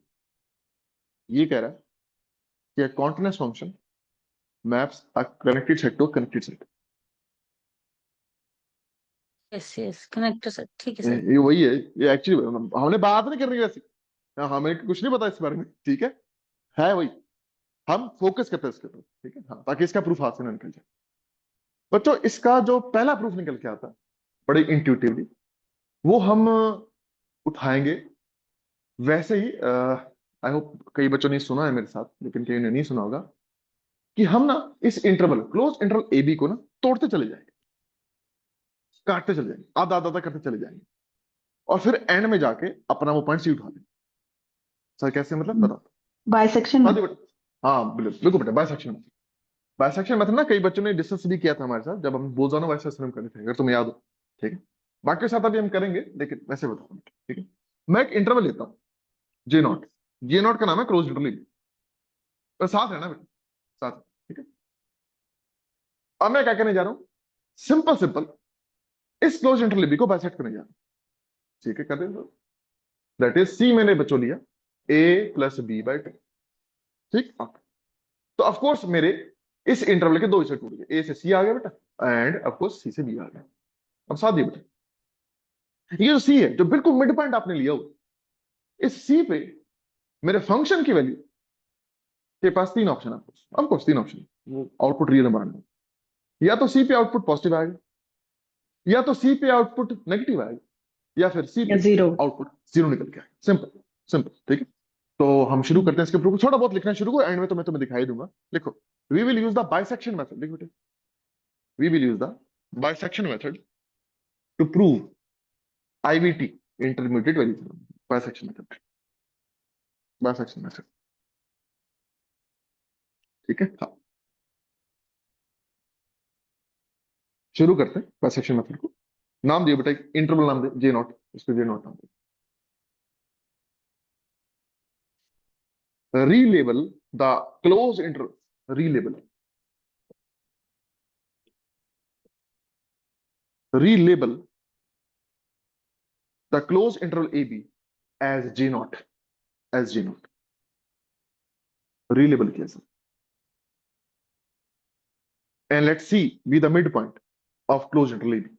ये कह रहा है कि continuous function maps a connected set to connected set. Yes yes connector sir, ठीक है सर। ये वही है, ये एक्चुअली हमने बात नहीं करनी वैसे, हमें कुछ नहीं पता इस बारे में, ठीक है वही, हम फोकस करते हैं इसके ऊपर, ठीक है, हाँ, ताकि इसका प्रूफ हाथ से ना निकल जाए। बच्चों इसका जो पहला प्रूफ निकल के आता है बड़े इंट्यूटिवली, वो हम उठाएंगे वैसे ही आई होप कई बच्चों ने सुना है मेरे साथ, लेकिन कई ने नहीं सुना होगा, कि हम ना इस इंटरवल क्लोज इंटरवल ए बी को ना तोड़ते चले जाएंगे, काटते चले जाएंगे, आधा आधा आधा करते चले जाएंगे, और फिर एंड में जाके अपना वो पॉइंट सी उठा लेंगे। सर कैसे, मतलब बताओ। बाइसेक्शन हाँ में। जी बेटा, हाँ बिल्कुल बिल्कुल बेटा, बाइसेक्शन मेथड। बाइसेक्शन मेथड ना कई बच्चों ने डिस्कस भी किया था हमारे साथ जब हम बोजानो बाइसेक्शन कर रहे थे, अगर तुम्हें याद हो। ठीक है, बाकी के साथ अभी हम करेंगे, लेकिन वैसे बताओ। ठीक है, मैं एक इंटरवल लेता हूँ जे नॉट, जे नॉट का नाम है क्लोज इंटरवल, तो साथ है ना बेटा, साथ। ठीक है, अब मैं क्या करने जा रहा हूँ, सिंपल सिंपल इस क्लोज इंटरवल बी को बाइसेक्ट करने जा रहा हूँ। ठीक है, कर दें, दैट इज सी मैंने बच्चों लिया a+b/2। ठीक, तो ऑफ कोर्स मेरे इस इंटरवल के दो हिस्से टूट गए, ए से सी आ गया बेटा, एंड ऑफ कोर्स सी से बी आ गया। अब साथ दिए बेटा, ये जो सी है, जो बिल्कुल मिड पॉइंट आपने लिया हो, इस सी पे मेरे फंक्शन की वैल्यू के पास तीन ऑप्शन है, ऑफ कोर्स तीन ऑप्शन, वो आउटपुट रियल नंबर आने, या तो सी पे आउटपुट पॉजिटिव आएगा, या तो सी पे आउटपुट नेगेटिव आएगा, या फिर सी या पे जीरो। आउटपुट जीरो निकल के आएगा। Simple simple. ठीक है, तो हम शुरू करते हैं इसके प्रूफ, थोड़ा बहुत लिखना शुरू करो, एंड में तो मैं तुम्हें दिखाई दूंगा। लिखो, we will use the bisection method. लिखो बेटे, we will use the bisection method to prove IVT, intermediate value theorem. Bisection method, bisection method। ठीक है, हाँ, शुरू करते हैं बाइसेक्शन मेथड को। नाम दिए बेटा, इंटरवल नाम दे जे नॉट, इसको जे नॉट नाम दे। Relabel the close interval, relabel the close interval A B as J naught, as J naught, relabel किया sir. And let C be the mid point of close interval A B.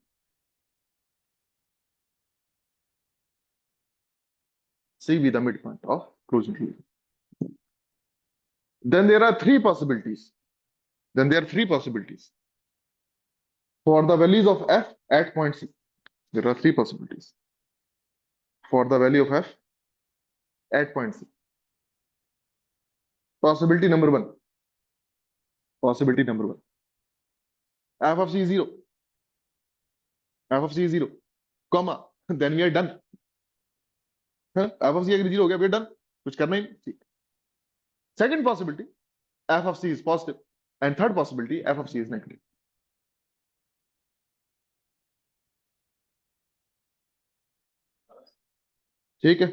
C be the midpoint of closed interval. Then there are three possibilities. Then there are three possibilities for the values of f at point C. There are three possibilities for the value of f at point C. Possibility number one. Possibility number one. F of C is 0. F of C is 0, comma. Then we are done. F of C अगर 0 हो गया, we are done. कुछ करना ही नहीं। Second possibility, f of C is positive, and third possibility, f of C is negative. ठीक है,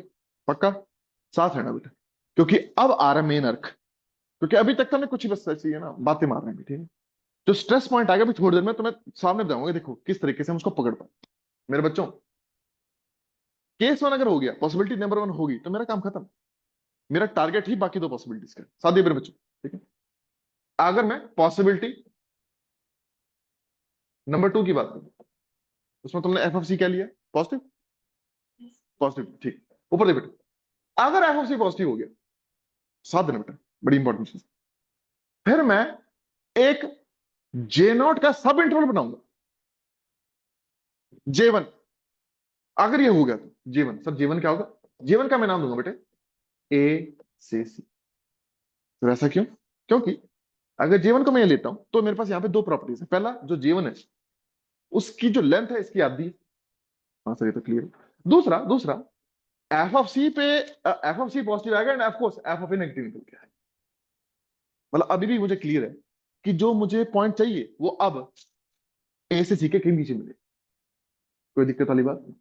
पक्का साथ है ना बेटा, क्योंकि अब आ रहा है मेन अर्क, क्योंकि अभी तक तो हमें कुछ ही बस ऐसी है ना बातें मार रहे हैं। ठीक है, जो स्ट्रेस पॉइंट आएगा भी थोड़ी देर में, तो मैं सामने बताऊंगा, देखो किस तरीके से हम उसको पकड़ पाए। मेरे बच्चों, केस वन अगर हो गया, पॉसिबिलिटी नंबर वन होगी, तो मेरा काम खत्म। मेरा टारगेट ही बाकी दो पॉसिबिलिटीज का, साथ ही मेरे बच्चों। ठीक है, अगर मैं पॉसिबिलिटी नंबर टू की बात करूं, उसमें तुमने एफ ऑफ सी क्या लिया, पॉजिटिव, पॉजिटिव। ठीक, ऊपर दे बेटा, अगर एफ ऑफ सी पॉजिटिव हो गया, साथ देना बेटा, बड़ी इंपॉर्टेंट चीज, फिर मैं एक जे नॉट का सब इंटरवल बनाऊंगा, J1। अगर ये हो गया तो J1, सर J1 क्या होगा, J1 का मैं नाम दूंगा बेटे A से C। तो ऐसा क्यों, क्योंकि अगर J1 को मैं लेता हूं, तो मेरे पास यहाँ पे दो प्रॉपर्टीज है। पहला, जो J1 है उसकी जो लेंथ है इसकी आधी है। हाँ सर, ये तो क्लियर है। दूसरा दूसरा एफ ऑफ सी पे एफ ऑफ सी पॉजिटिव आएगा, end of course F of A negative निकल के आएगा। मतलब अभी भी मुझे क्लियर है कि जो मुझे पॉइंट चाहिए वो अब ए से सी के कहीं नीचे मिले। कोई दिक्कत वाली बात नहीं।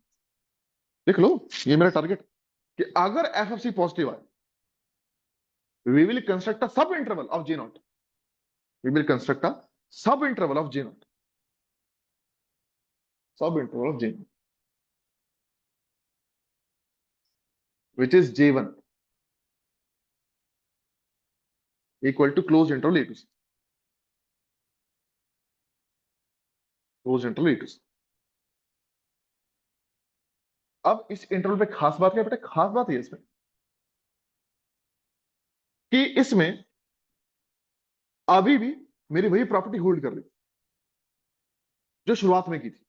देख लो, ये मेरा टारगेट, कि अगर एफ ऑफ सी पॉजिटिव आए, we will construct a sub interval of J naught. We will construct a sub interval of J naught. Sub interval of J naught, which is J1 equal to closed interval A to C. Closed interval A to C. अब इस interval पे खास बात क्या बेटा, खास बात है इसमें कि इसमें अभी भी मेरी वही प्रॉपर्टी होल्ड कर रही जो शुरुआत में की थी।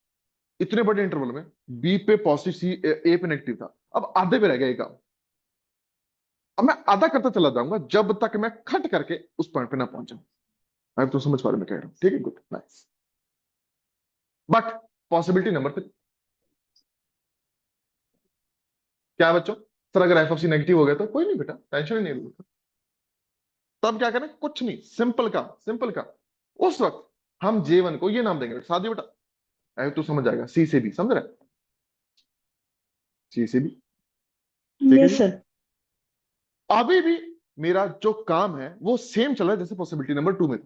इतने बड़े इंटरवल में बी पे पॉजिटिव, सी ए पे नेगेटिव था, अब आधे पे रह गया एक काम। अब मैं आधा करता चला जाऊंगा जब तक मैं खट करके उस पॉइंट पे ना पहुंच जाऊं। मैं तो समझ पा रहे मैं कह रहा हूं, ठीक है, good, nice. But possibility number 3 क्या है बच्चों? सर अगर एफ ऑफ सी नेगेटिव हो गया तो कोई नहीं बेटा, टेंशन ही नहीं लेना। तब क्या करें? कुछ नहीं, सिंपल का सिंपल का। उस वक्त हम J1 को ये नाम देंगे साथ ही बेटा, ऐसे तो समझ जाएगा, सी से बी, समझ रहे? सी से बी, ठीक है यस जी। सर। अभी भी मेरा जो काम है वो सेम चल रहा है जैसे पॉसिबिलिटी नंबर 2 में था,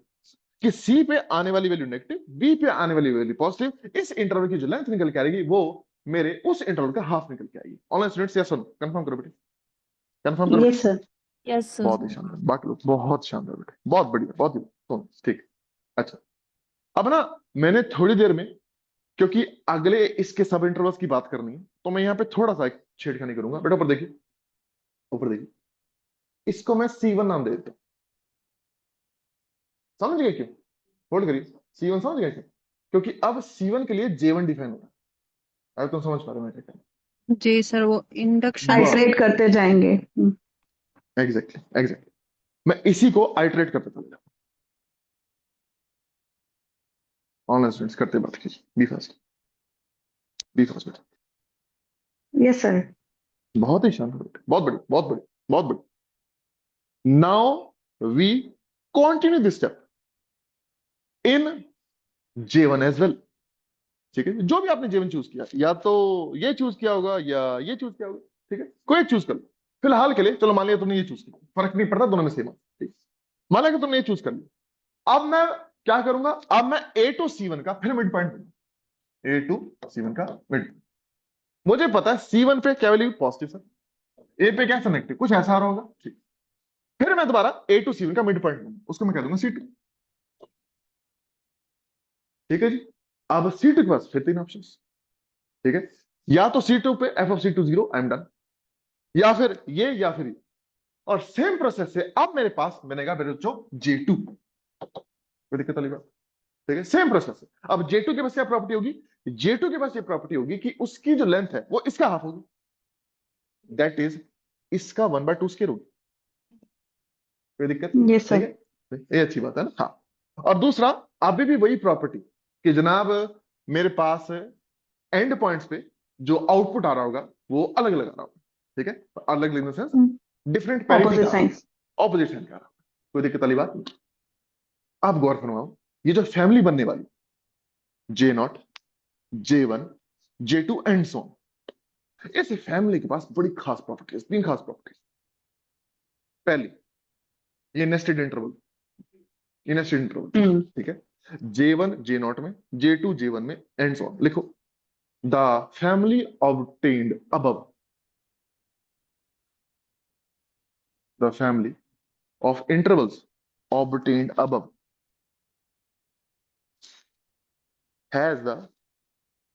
कि सी पे आने वाली वैल्यू नेगेटिव, बी पे आने वाली वैल्यू पॉजिटिव। इस इंटरवल की जो लेंथ निकल के आएगी वो मेरे उस इंटरवल का हाफ निकल के आएगी। ऑनलाइन स्टूडेंट्स यस और नो? कंफर्म करो बेटे, कंफर्म करो बेटे। Yes sir. Yes sir. बहुत ही शानदार, बाकी लोग बहुत शानदार बेटे, बहुत बढ़िया, बहुत ही तो ठीक है। अच्छा, अब ना मैंने थोड़ी देर में, क्योंकि अगले इसके सब इंटरवल्स की बात करनी है, तो मैं यहाँ पे थोड़ा सा एक छेड़खानी करूंगा बेटा। ऊपर देखिए, ऊपर देखिए, इसको मैं C1 नाम दे देता हूँ। समझ गए क्यों? होल्ड करिए, C1 समझ गए क्यों? क्योंकि अब C1 के लिए J1 डिफाइन होगा। अगर तुम समझ पा रहे हो मैं क्या कह जी सर, वो इंडक्शन रहा हूँ? आइटरेट करते जाएंगे। एग्जैक्टली एग्जैक्टली, मैं इसी को आइटरेट करते चल रहा हूँ। ऑनलाइन स्टूडेंट्स करते बात कीजिए, बी फास्ट, बी फास्ट बेटा। Yes sir. बहुत ही शानदार बेटा, बहुत बड़ी, बहुत बड़ी, बहुत बड़ी। Now we continue this step in J1 as well. ठीक है, जो भी आपने J1 चूज किया, या तो ये चूज किया होगा या ये चूज किया होगा, ठीक है, कोई एक चूज कर लो फिलहाल के लिए। चलो मान लिया तुमने ये चूज किया, फर्क नहीं पड़ता, दोनों में सेम है, ठीक। मान लिया कि तुमने ये चूज कर लिया। अब मैं क्या करूंगा? अब मैं A टू C1 का फिर मिड पॉइंट दूंगा, A टू C1 का मिड। मुझे पता है C1 पे क्या वैल्यू पॉजिटिव सर, A पे क्या नेगेटिव, कुछ ऐसा आ रहा होगा, ठीक। फिर मैं दोबारा A टू C1 का मिड पॉइंट दूंगा, उसको मैं कह दूंगा C2, ठीक है जी। अब C2 के पास फिर 3 ऑप्शन, ठीक है। या तो C2 पे f of C2 0, I am done, या फिर ये या फिर ये। और सेम प्रोसेस से अब मेरे पास बनेगा मेरे बच्चों J2, कोई दिक्कत वाली बात? ठीक है, सेम प्रोसेस है। अब J2 के पास क्या प्रॉपर्टी होगी? J2 के पास ये प्रॉपर्टी होगी कि उसकी जो लेंथ है वो इसका हाफ होगी, दैट इज इसका 1/2 स्केयर होगी। कोई दिक्कत? यस सही सर। है, ये अच्छी बात है ना। हाँ, और दूसरा, अभी भी वही प्रॉपर्टी कि जनाब मेरे पास एंड पॉइंट्स पे जो आउटपुट आ रहा होगा वो अलग अलग आ रहा होगा, ठीक है, अलग in the sense different parity opposite का, साइंस। ऑपोजिट साइन का आ रहा होगा। कोई दिक्कत वाली बात नहीं। आप गौर फरमाओ, ये जो फैमिली बनने वाली J0, J1, J2 and so on, इस फैमिली के पास बड़ी खास प्रॉपर्टीज, 3 खास प्रॉपर्टीज। पहली, ये नेस्टेड इंटरवल, ये नेस्टेड इंटरवल, ठीक है। J1 J0 में, J2 J1 में एंड सो ऑन। लिखो, the family obtained above, the family of intervals obtained above has the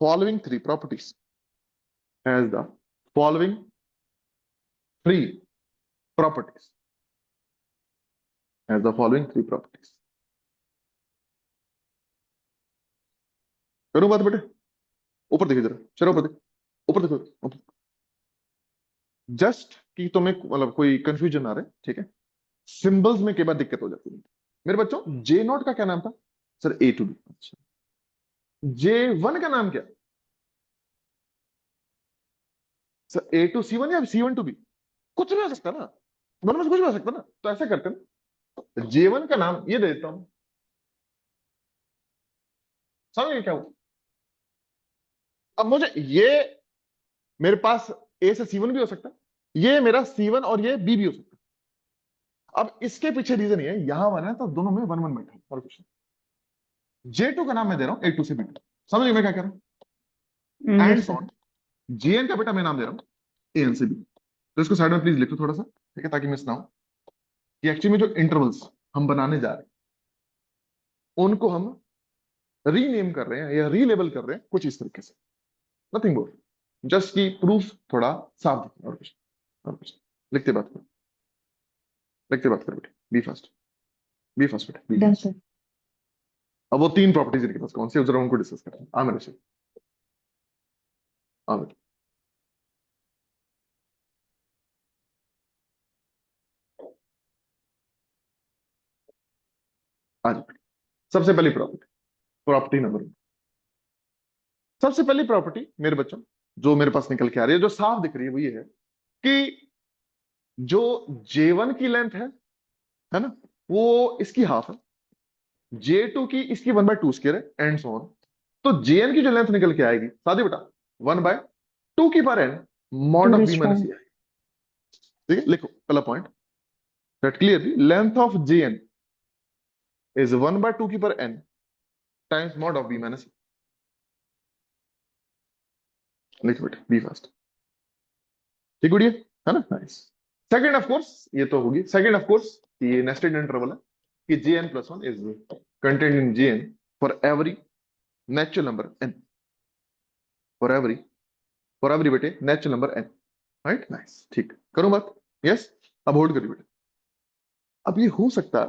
following three properties, has the following three properties, has the following three properties। करूं बात बेटे? ऊपर देखिए जरा, चलो ऊपर देखो, ऊपर देखो, जस्ट कि तुम्हें मतलब कोई कंफ्यूजन आ रहा है, ठीक है। सिंबल्स में कई बार दिक्कत हो जाती है मेरे बच्चों। J0 का क्या नाम था सर? A to B। अच्छा, J1 का नाम क्या सर? A टू C1 या C1 टू B? कुछ भी हो सकता है ना, दोनों में से कुछ भी हो सकता है ना। तो ऐसा करते हैं, J1 का नाम ये दे देता हूं, समझ गए क्या हुआ? अब मुझे ये, मेरे पास A से C1 भी हो सकता है, ये मेरा C1 और ये B भी हो सकता है। अब इसके पीछे रीजन ये है, यहां 1 है तो दोनों में 1 1 बैठा है, और कुछ नहीं। J2 का नाम मैं दे रहा हूं A2 से B2, समझ गए मैं क्या कह रहा हूं? And yes so sir. On. JN का बेटा मैं नाम दे रहा हूं AN से B। तो इसको साइड में प्लीज लिख लो थोड़ा सा, ठीक है, ताकि मिस ना हो कि एक्चुअली में जो इंटरवल्स हम बनाने जा रहे हैं उनको हम रीनेम कर रहे हैं या रीलेबल कर रहे हैं कुछ इस तरीके से, नथिंग मोर, जस्ट की प्रूफ थोड़ा साफ दिखे, और कुछ, और कुछ। लिखते बात करो, लिखते बात करो बेटे, बी फास्ट, बी फास्ट बेटे, बी डन फास्ट। सर। अब वो 3 प्रॉपर्टीज इनके पास कौन सी है जरा उनको डिस्कस करते हैं। मेरे से आ बेटे। आ जाओ। सबसे पहली प्रॉपर्टी, प्रॉपर्टी नंबर 1। सबसे पहली प्रॉपर्टी मेरे बच्चों जो मेरे पास निकल के आ रही है, जो साफ दिख रही है, वो ये है कि जो J1 की लेंथ है ना, वो इसकी हाफ है, J2 की इसकी 1/2 स्क्वायर है, एंड सो ऑन। तो Jn की जो लेंथ निकल के आएगी सादी बेटा 1/2 की power n mod two of रेज b पावर माइनस e आएगी। ठीक है, लिखो पहला point that clearly length of Jn is 1/2 की power n times mod of b minus e। लिखो बेटा बी फर्स्ट। ठीक बढ़िया है ना, नाइस। सेकंड ऑफ कोर्स ये तो होगी, सेकंड ऑफ कोर्स ये नेस्टेड इंटरवल है कि Jn+1 is contained in Jn for every natural number n, for every बेटे natural number n, right, nice. ठीक, करूं बात? यस। अब होल्ड करिए बेटे। अब ये हो सकता है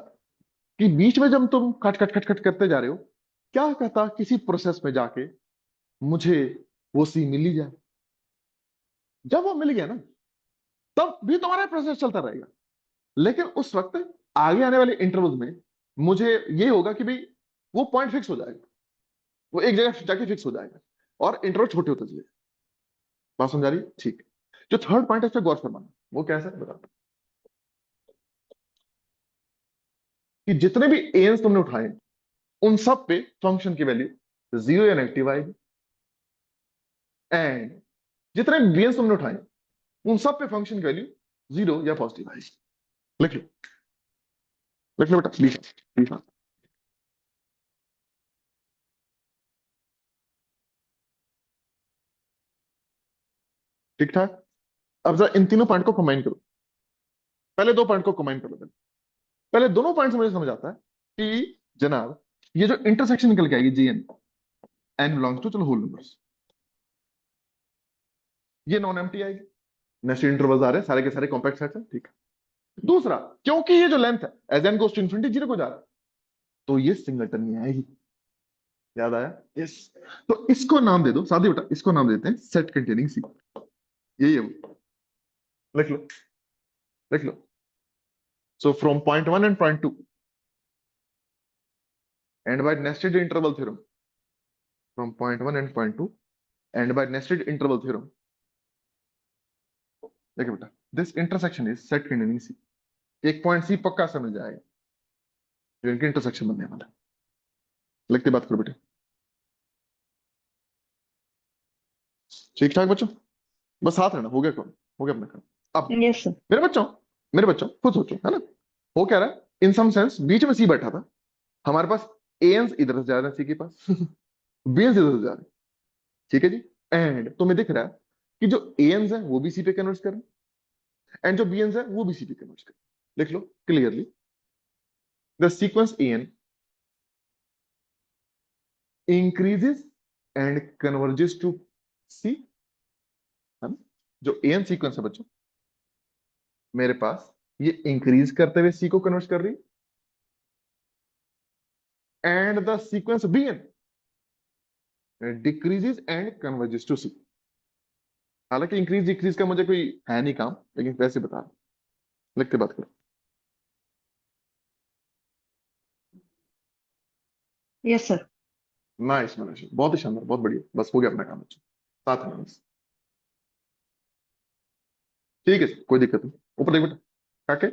कि बीच में जब तुम कट कट कट कट करते जा रहे हो, क्या कहता किसी प्रोसेस में जाके मुझे वो सी मिल ही जाए। जब वो मिल गया ना, तब भी तुम्हारा प्रोसेस चलता रहेगा, लेकिन उस वक्त आगे आने वाले इंटरवल में मुझे ये होगा कि भाई वो पॉइंट फिक्स हो जाएगा, वो एक जगह जाके फिक्स हो जाएगा और इंटरवल छोटे होते चले। बात समझा रही है? ठीक। जो थर्ड पॉइंट है उस पर गौर फरमाना, वो कैसा है बता। कि जितने भी एन्स तुमने उठाए उन सब पे फंक्शन की वैल्यू 0 या नेगेटिव आएगी, एंड जितने बीएन्स तुमने उठाए उन सब पे फंक्शन की वैल्यू 0 या पॉजिटिव आएगी। लिख लो, लिख लो बेटा, लिखा। ठीक ठाक। अब जरा इन तीनों पॉइंट को कंबाइन करो। पहले दो पॉइंट को कंबाइन कर लो। पहले दोनों पॉइंट से मुझे समझ आता है कि जनाब ये जो इंटरसेक्शन निकल के आएगी Gn, n बिलोंग्स टू चलो होल नंबर्स, ये नॉन एम्प्टी आएगी, नेस्टेड इंटरवल्स आ रहे हैं, सारे के सारे कॉम्पैक्ट सेट्स हैं। ठीक है। दूसरा, क्योंकि ये जो लेंथ है as n goes to infinity 0 को जा रहा है, तो ये सिंगलटन में आएगी। याद आया? यस। तो इसको नाम दे दो सादी बेटा, इसको नाम देते हैं सेट कंटेनिंग सी। यही है वो। लिख लो, लिख लो। So from point 1 and point 2 and by nested interval theorem, from point 1 and point 2 and by nested interval theorem, देखिए बेटा, this intersection is set containing C। एक पॉइंट सी पक्का समझ जाएगा जो इनके इंटरसेक्शन बनने वाला है। लिखते बात करो बेटे। ठीक ठाक बच्चों, बस साथ रहना, हो गया कौन, हो गया अपना काम। अब यस सर। मेरे बच्चों खुद सोचो, है ना, हो क्या रहा है, इन सम सेंस बीच में सी बैठा था, हमारे पास एएनस इधर से जा रहे हैं सी के पास बीएनस इधर से जा रहे हैं। ठीक है जी। एंड तुम्हें दिख रहा है कि जो एएनस है वो भी सी पे कन्वर्ट कर रहे हैं एंड जो बीएनस है वो भी सी पे कन्वर्ट कर रहे हैं। लिख लो clearly, the sequence N increases and converges to C, है ना। जो एन सीक्वेंस है बच्चों मेरे पास, ये इंक्रीज करते हुए सी को कन्वर्ट कर रही है, and the sequence BN decreases and converges to C. हालांकि इंक्रीज डिक्रीज का मुझे कोई है नहीं काम, लेकिन वैसे बता रहा हूं। लिख के बात करो। Yes sir. नाइस मनीष, बहुत ही शानदार, बहुत बढ़िया, बस हो गया अपना काम बच्चों, साथ में बस। ठीक है सर, कोई दिक्कत नहीं। ऊपर देख बेटा, काके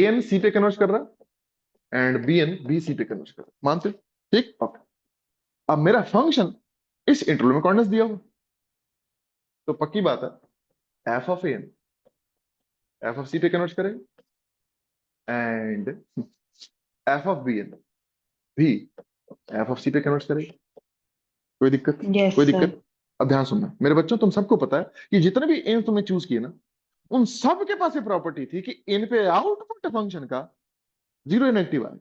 एन सी पे कन्वर्ट कर रहा है एंड बीएन बी सी पे कन्वर्ट कर रहा है, मानते? ठीक, ओके। अब मेरा फंक्शन इस इंटरवल में कोऑर्डिनेट्स दिया हुआ, तो पक्की बात है F of N F of C पे कन्वर्ट करेगा एंड एफ ऑफ बीएन भी एफ ऑफ सी पे कन्वर्ट करेगा। कोई दिक्कत? यस कोई सर। दिक्कत? अब ध्यान सुनना मेरे बच्चों, तुम सबको पता है कि जितने भी एम्स तुमने चूज किए ना, उन सब के पास ये प्रॉपर्टी थी कि इन पे आउटपुट फंक्शन का 0 नेगेटिव आए।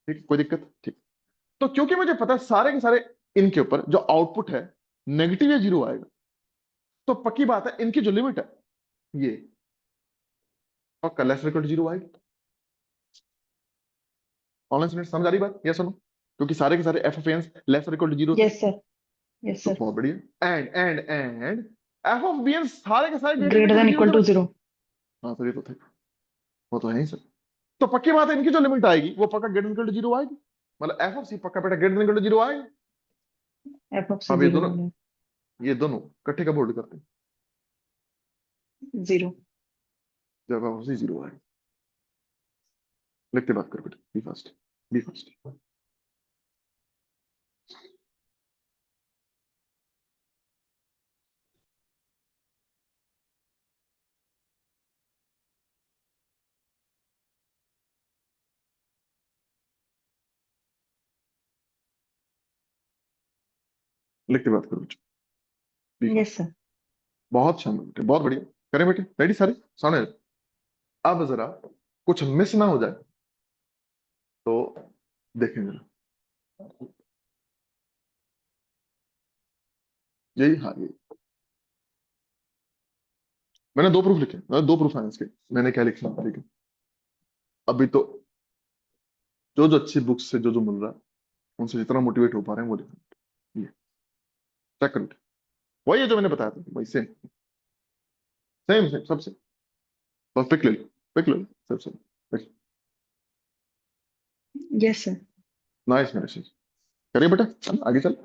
ठीक, कोई दिक्कत? ठीक। तो क्योंकि मुझे पता है सारे के सारे इनके ऊपर जो आउटपुट है नेगेटिव या 0 आएगा, तो पक्की बात है इनकी जो लिमिट है ये पक्का लेस इक्वल टू 0 आएगी। ऑनलाइन स्टूडेंट समझ आ रही बात? या सुनो, क्योंकि सारे के सारे f of n less equal to 0 थे। Yes sir. यस तो सर। बहुत बढ़िया। And F of b n सारे के सारे ग्रेटर देन इक्वल टू 0। हाँ सर, ये तो थे, वो तो है ही सर। तो पक्की बात है इनकी जो लिमिट आएगी वो पक्का ग्रेटर इक्वल टू जीरो आएगी, मतलब एफ ऑफ सी पक्का बेटा ग्रेटर इक्वल टू जीरो आएगी। एफ ऑफ सी अब ये 0 दोनों वाला इकट्ठे कब होल्ड करते हैं? 0। जब एफ ऑफ सी जीरो आएगी। लिखते बात करो बेटा, बी फास्ट, बी फास्ट। लिखते बात करो बेटा, बी फास्ट। Yes sir. बहुत शानदार बेटे, बहुत बढ़िया। करें बेटे, रेडी सारे सामने। अब जरा कुछ मिस ना हो जाए तो देखें जरा, यही हाँ यही। मैंने दो प्रूफ लिखे, मैंने दो प्रूफ आए इसके। मैंने क्या लिखा ठीक है, अभी तो जो जो अच्छी बुक्स से जो जो मिल रहा है उनसे जितना मोटिवेट हो पा रहे हैं वो लिखा। ये चेक करो, वही है जो मैंने बताया था, वही सेम सेम सेम सबसे। बस पिक ले लो, पिक ले लो सबसे। Yes sir. नाइस मेरे से। करिए बेटा, आगे चल।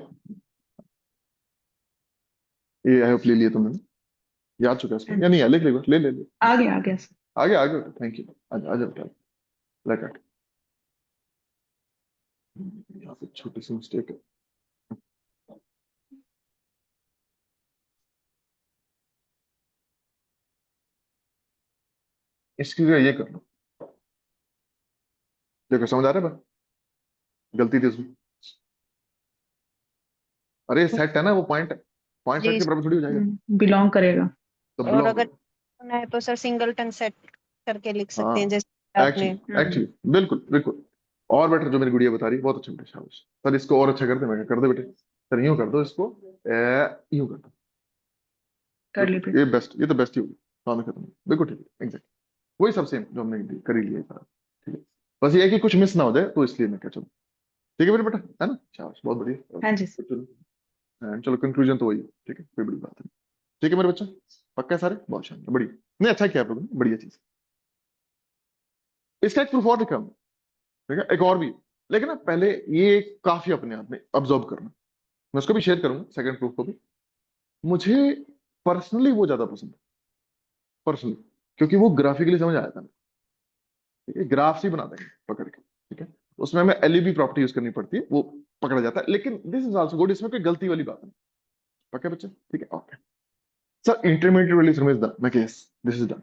ये आई होप ले लिया तुमने, याद चुका है इसको या नहीं है? लिख ले ले ले ले। आ गया सर। आगे आगे, थैंक यू। आजा आजा बेटा, लाइक दैट। यहाँ पे छोटी सी मिस्टेक है। इसकी जगह ये कर लो। देखो समझ आ रहा है बा? गलती थी उसमें। अरे सेट है ना वो, पॉइंट है, पॉइंट सेट जी के बराबर थोड़ी हो जाएगा। बिलोंग करेगा। तो और बिलोंग, अगर करना है तो सर सिंगलटन सेट करके लिख सकते हैं हाँ जैसे आपने। एक्चुअली बिल्कुल बिल्कुल। और बेटा जो मेरी गुड़िया बता रही है बहुत अच्छा बेटा, शाबाश सर। इसको और अच्छा कर दे, मैं कहा, कर दे बेटे सर, यूं कर दो इसको, यूं कर दो। कर ली ये बेस्ट, ये तो बेस्ट ही होगी। काम खत्म, बिल्कुल ठीक है, एग्जैक्ट वही सब सेम जो हमने कर ही लिया है सारा। ठीक है, बस ये है कि कुछ मिस ना हो जाए तो इसलिए मैं क्या, चलो ठीक है मेरे बेटा, है ना, शाबाश बहुत बढ़िया। हाँ जी सर। चलो चलो कंक्लूजन तो वही है, ठीक है, कोई बड़ी बात नहीं। ठीक है मेरे बच्चा, पक्का है सारे, बहुत शानदार, बढ़िया। नहीं अच्छा किया आप लोगों ने, बढ़िया चीज। इसका एक प्रूफ और लिखा हमने, ठीक है, एक और भी है। लेकिन ना पहले ये काफी अपने आप में ऑब्जर्व करना, मैं उसको भी शेयर करूंगा सेकंड प्रूफ को भी। मुझे पर्सनली वो ज्यादा पसंद है, पर्सनली, क्योंकि वो ग्राफिकली समझ आया था। ठीक है, ग्राफ्स ही बना देंगे पकड़ के, ठीक है, उसमें हमें एलईबी प्रॉपर्टी यूज करनी पड़ती है, वो पकड़ा जाता है। लेकिन दिस इज आल्सो गुड, इसमें कोई गलती वाली बात नहीं। पक्के बच्चे, ठीक है, okay sir. Intermediate value theorem is done, मैं यस दिस इज डन।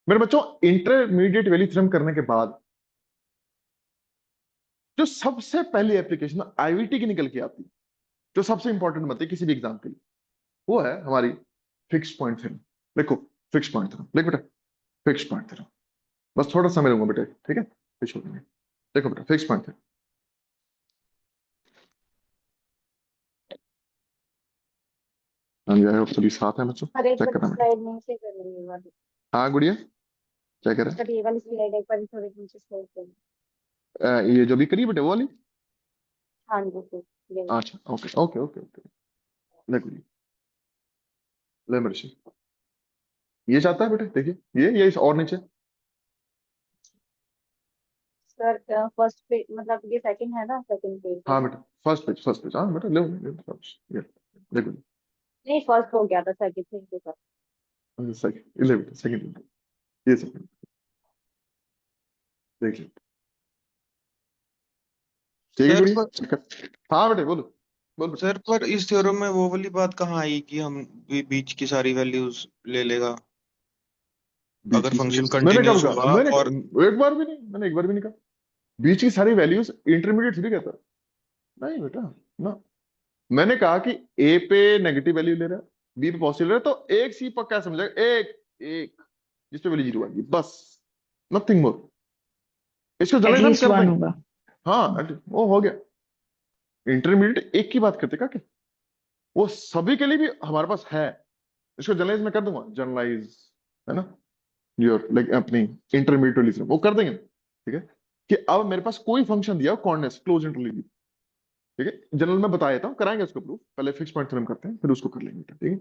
मेरे बच्चों इंटरमीडिएट वैल्यू थ्योरम करने के बाद जो सबसे पहली एप्लीकेशन आईवीटी की निकल के आती है, जो सबसे इंपॉर्टेंट बनती है किसी भी एग्जाम के लिए, वो है हमारी फिक्स पॉइंट थ्योरम। देखो फिक्स पॉइंट थ्योरम, देख बेटा, फिक्स पॉइंट थ्योरम। बस थोड़ा समय लूंगा बेटा, ठीक है, फिर छोड़ देंगे। देखो बेटा फिक्स पॉइंट थ्योरम, हाँ जी, आई होप सभी साथ हैं बच्चों, हर एक चेक बार करना बेटा। स्लाइड नीचे कर रही है वाली। हाँ गुड़िया, क्या कह रहे सर ये वाली स्लाइड एक बार थोड़ी नीचे स्लाइड कर। हैं? ये जो भी करी बेटे वो वाली। हाँ जी सर, ये वाली। अच्छा ओके ओके ओके ओके। ले गुड़िया, ले मेरे से। ये चाहता है बेटे, देखिए ये इस और नीचे। सर फर्स्ट पेज मतलब ये सेकंड है ना, सेकंड पेज है हाँ ना। बेटा फर्स्ट पेज, फर्स्ट पेज, हाँ बेटा ले ले, देखो नहीं फर्स्ट हो गया था सेकंड पेज के साथ। सेकंड, ले बेटा सेकंड, ये सेकंड, देख लो, ठीक है सर गुड़िया, पर चेक कर। हाँ बेटे बोलो, बोल बेटा। सर पर इस थ्योरम में वो वाली बात कहाँ आई कि हम बीच की सारी वैल्यूज ले लेगा बीच अगर की फंक्शन मैंने कब कंटिन्यूस कहा, होगा मैंने और एक बार भी नहीं, मैंने एक बार भी नहीं कहा बीच की सारी वैल्यूज इंटरमीडिएट थोड़ी कहता। नहीं बेटा, ना, मैंने कहा कि ए पे नेगेटिव वैल्यू ले रहा है, बी पे पॉजिटिव ले रहा है, तो एक सी पक्का समझेगा, एक एक जिस पे वैल्यू जीरो आएगी, बस, नथिंग मोर। इसको जनरलाइज हम एटलीस्ट कर 1 देंगे। होगा। हाँ वो हो गया। इंटरमीडिएट एक की बात करते का क्या, वो सभी के लिए भी हमारे पास है। इसको जनरलाइज में कर दूंगा, जनरलाइज, है ना, योर लाइक अपनी इंटरमीडिएट वो कर देंगे, ठीक है, कि अब मेरे पास कोई फंक्शन दिया कॉर्डिनेट्स क्लोज इंटरवल, ठीक है, जनरल में बता देता हूँ, कराएंगे उसको प्रूफ, पहले फिक्स पॉइंट थ्योरम करते हैं फिर उसको कर लेंगे, ठीक है।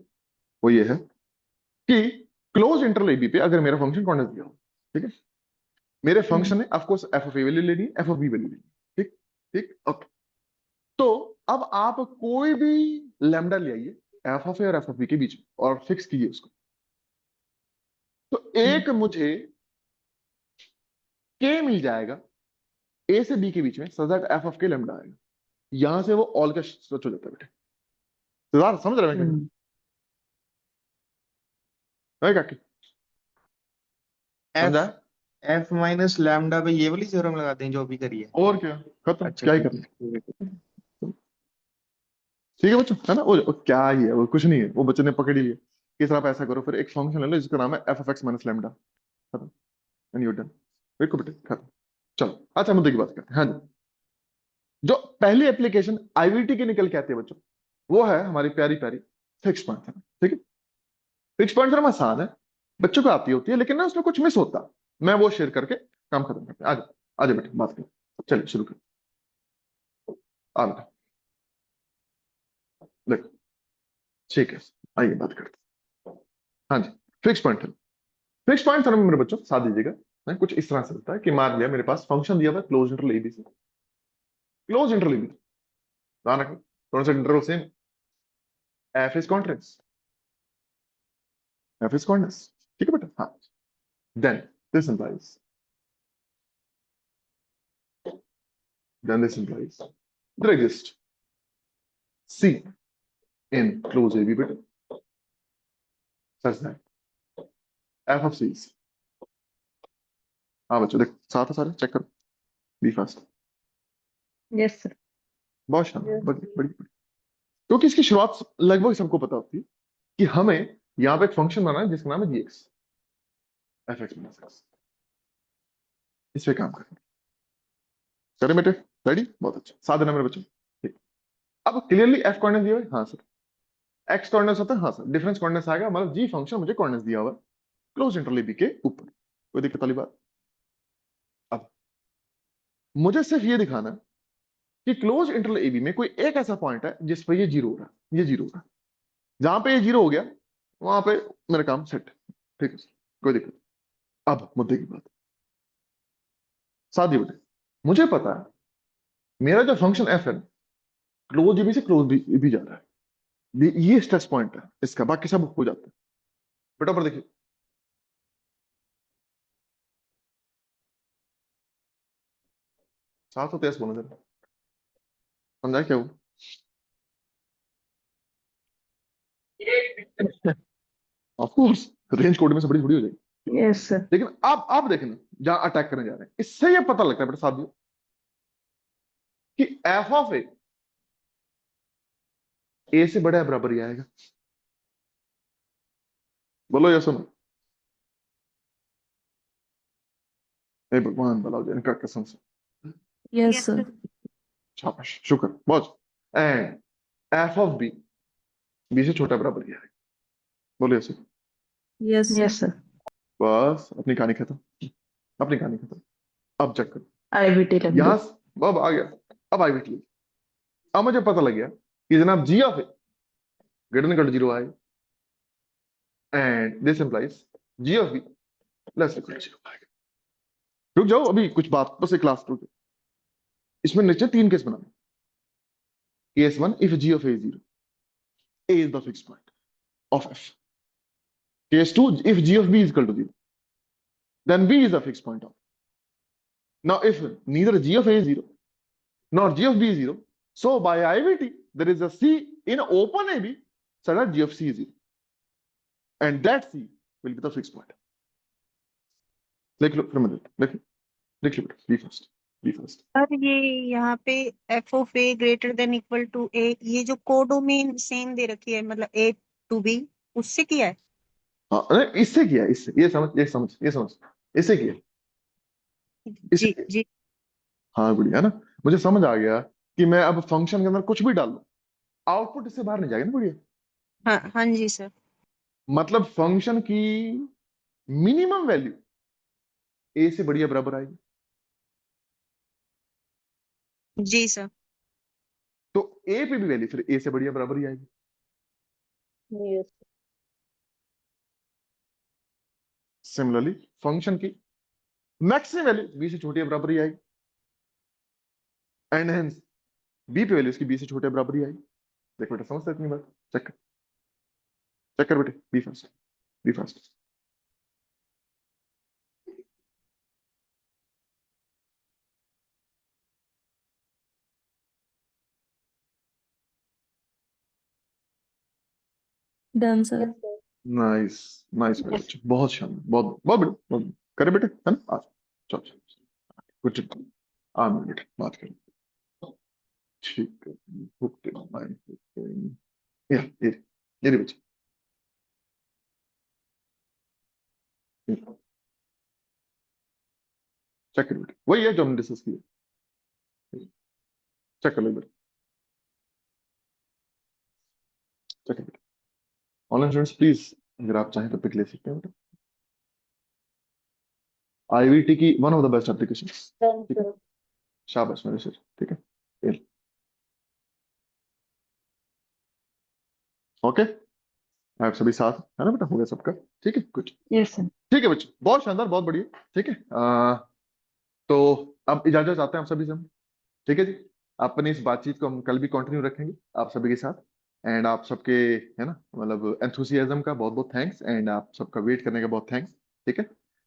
वो ये है कि क्लोज इंटरवल ए बी पे अगर मेरा फंक्शन कॉर्डिनेट दिया हो, ठीक है, मेरे फंक्शन है, of course F of A value लेनी है, एफ ऑफ बी वैल्यू लेनी है, ठीक ठीक ओके। तो अब आप कोई भी लैम्डा ले आइए एफ ऑफ ए और एफ ऑफ बी के बीच में और फिक्स कीजिए उसको। तो एक मुझे के मिल जाएगा ए से बी के बीच में, सो दैट एफ ऑफ के लैम्डा आएगा। यहां से वो ऑल का सच हो जाता है बेटे। सिद्धार्थ समझ रहे हैं हम्म, क्या काकी? एफ समझा? एफ माइनस लैम्डा पे ये वाली थ्योरम लगाते हैं जो अभी करी है। और क्या, खत्म, अच्छा क्या ही ठीक करना। है। ठीक है बच्चों, है ना? वो क्या ही है, वो कुछ नहीं है, वो बच्चे ने पकड़ ही लिया। किस तरह आप ऐसा करो, फिर एक फंक्शन ले लो जिसका नाम है F of X minus lambda, खत्म, एंड यू डन। देखो बेटे खत्म। चलो अच्छा, मुद्दे की बात करते हैं। हाँ जी, जो पहली एप्लीकेशन आईवीटी की निकल के आती है बच्चों, वो है हमारी प्यारी प्यारी फिक्स पॉइंट थ्योरम। ठीक है, फिक्स पॉइंट थ्योरम आसान है, बच्चों को आती होती है, लेकिन ना उसमें कुछ मिस होता। मैं वो शेयर करके काम खत्म करते हैं। आ जाओ, आ जाओ बेटे, बात करें, चलिए शुरू करें। आ बेटा, देखो, ठीक है, आइए बात करते हैं। हाँ जी, fix point theorem. Fix point theorem मेरे बच्चों साथ दीजिएगा, कुछ इस तरह से होता है कि मान लिया मेरे पास फंक्शन दिया हुआ है क्लोज इंटरवल एबी से, क्लोज इंटरवल एबी, ध्यान रखना थोड़ा सा interval same, f is continuous, f is continuous, ठीक है बेटा? हाँ, then this implies, there exists C in close AB beta such that f of C is, हाँ बच्चों देख साथ है, सारे चेक करो, बी फास्ट, यस सर। बहुत शानदार, बड़ी बड़ी बड़ी। क्योंकि इसकी शुरुआत लगभग सबको पता होती है कि हमें यहाँ पे एक फंक्शन बनाना है जिसका नाम है gx, fx माइनस x, इस पे काम करेंगे। करें बेटे, रेडी? बहुत अच्छा, साथ देना मेरे बच्चों, ठीक। अब क्लियरली f कोऑर्डिनेट दिया हुआ है, हाँ सर। x कोऑर्डिनेट होता है, हाँ सर, डिफरेंस कोऑर्डिनेट आएगा, मतलब g फंक्शन मुझे कोऑर्डिनेट दिया हुआ है क्लोज इंटरवल b के ऊपर, कोई दिक्कत वाली बात? अब मुझे सिर्फ ये दिखाना है कि क्लोज इंटरवल ए बी में कोई एक ऐसा पॉइंट है जिस पे ये जीरो हो रहा है, ये जीरो हो रहा है। जहां पे ये जीरो हो गया वहां पे मेरा काम सेट है, ठीक है सर, कोई दिक्कत नहीं। अब मुद्दे की बात, साथ ही बेटे, मुझे पता है मेरा जो फंक्शन एफ है क्लोज ए बी से क्लोज बी जा रहा है, ये स्ट्रेस पॉइंट है इसका, बाकी सब हो जाता है। बेटा पर देखिए, साथ होते बोलो जरा, समझा क्या हुआ? ऑफ कोर्स रेंज कोड में से बड़ी थोड़ी हो जाएगी, यस सर। लेकिन आप देखना जहां अटैक करने जा रहे हैं, इससे ये पता लगता है बेटा साथियों कि एफ ऑफ ए से बड़ा या बराबर ही आएगा। बोलो या सुनो, हे भगवान भला हो जाए इनका कसम से, यस सर। शाबाश, शुक्र, बहुत। And F of b b से छोटा बराबर ही आएगा। बोलो ऐसे, यस सर। बस अपनी कहानी खत्म, अपनी कहानी खत्म। अब चेक करो, आईबीटी लग यहां दो। अब आ गया, अब आई बेटी, अब मुझे पता लग गया कि जनाब G of A greater than equal to 0 आए, and this implies G of B less equal to 0 आएगा। रुक जाओ, अभी कुछ बात, बस एक क्लास रुक जाओ। इसमें नीचे 3 केस बनाने। Case 1, if g of a is 0, a is the fixed point of f. Case 2, if g of b is equal to 0, then b is the fixed point of f. Now, if neither g of a is 0 nor g of b is 0, so by IVT there is a c in open AB so that g of c is 0, and that c will be the fixed point. लिख लो, फिर मैं लिख लो बेटा, B first, B first. Sir ये यहाँ पे F of A greater than equal to A, ये जो कोडोमेन सेम दे रखी है, मतलब ए टू बी, उससे किया है? हाँ नहीं, इससे किया, इससे, ये समझ, ये समझ, ये समझ, इससे किया, इससे जी किया। जी। हाँ बढ़िया ना, मुझे समझ आ गया कि मैं अब फंक्शन के अंदर कुछ भी डाल लूं, आउटपुट इससे बाहर नहीं जाएगा ना, बढ़िया। हाँ हाँ जी सर। मतलब फंक्शन की मिनिमम वैल्यू ए से बढ़िया बराबर आएगी, जी सर। तो ए पे भी वैल्यू फिर ए से बढ़िया बराबर ही आएगी। सिमिलरली फंक्शन की मैक्सिमम वैल्यू बी से छोटी या बराबर ही आएगी, एंड हेंस बी पे वैल्यू इसकी बी से छोटे या बराबर ही आएगी। देखो बेटा समझते इतनी बात, चेक कर बेटे, B first, B first. Done sir. Nice nice मेरे बच्चे, बहुत शानदार, बहुत बहुत बढ़िया, बहुत बढ़िया। करे बेटे, है ना? चलो चलो, कुछ आ मिनट बेटे बात करें, ठीक है। ये रे बच्चे, चेक कर बेटे, वही है जो हमने डिस्कस किया, चेक कर लो बेटे, चेक कर बेटे। ऑनलाइन स्टूडेंट्स प्लीज अगर आप चाहें तो पिक ले सकते हैं बेटा, आईवीटी की one of the best application, ठीक है, शाबाश मेरे सर, ठीक है, ओके। आप सभी साथ है ना बेटा, हो गया सबका, ठीक है, कुछ यस सर। ठीक है बच्चे, बहुत शानदार, बहुत बढ़िया, ठीक है। तो अब इजाजत चाहते हैं आप सभी से हम, ठीक है जी। अपनी इस बातचीत को हम कल भी कंटिन्यू रखेंगे आप सभी के साथ, एंड आप सबके है ना मतलब एंथुसियाज्म का बहुत बहुत थैंक्स, एंड आप सबका वेट करने का बहुत थैंक्स, ठीक है।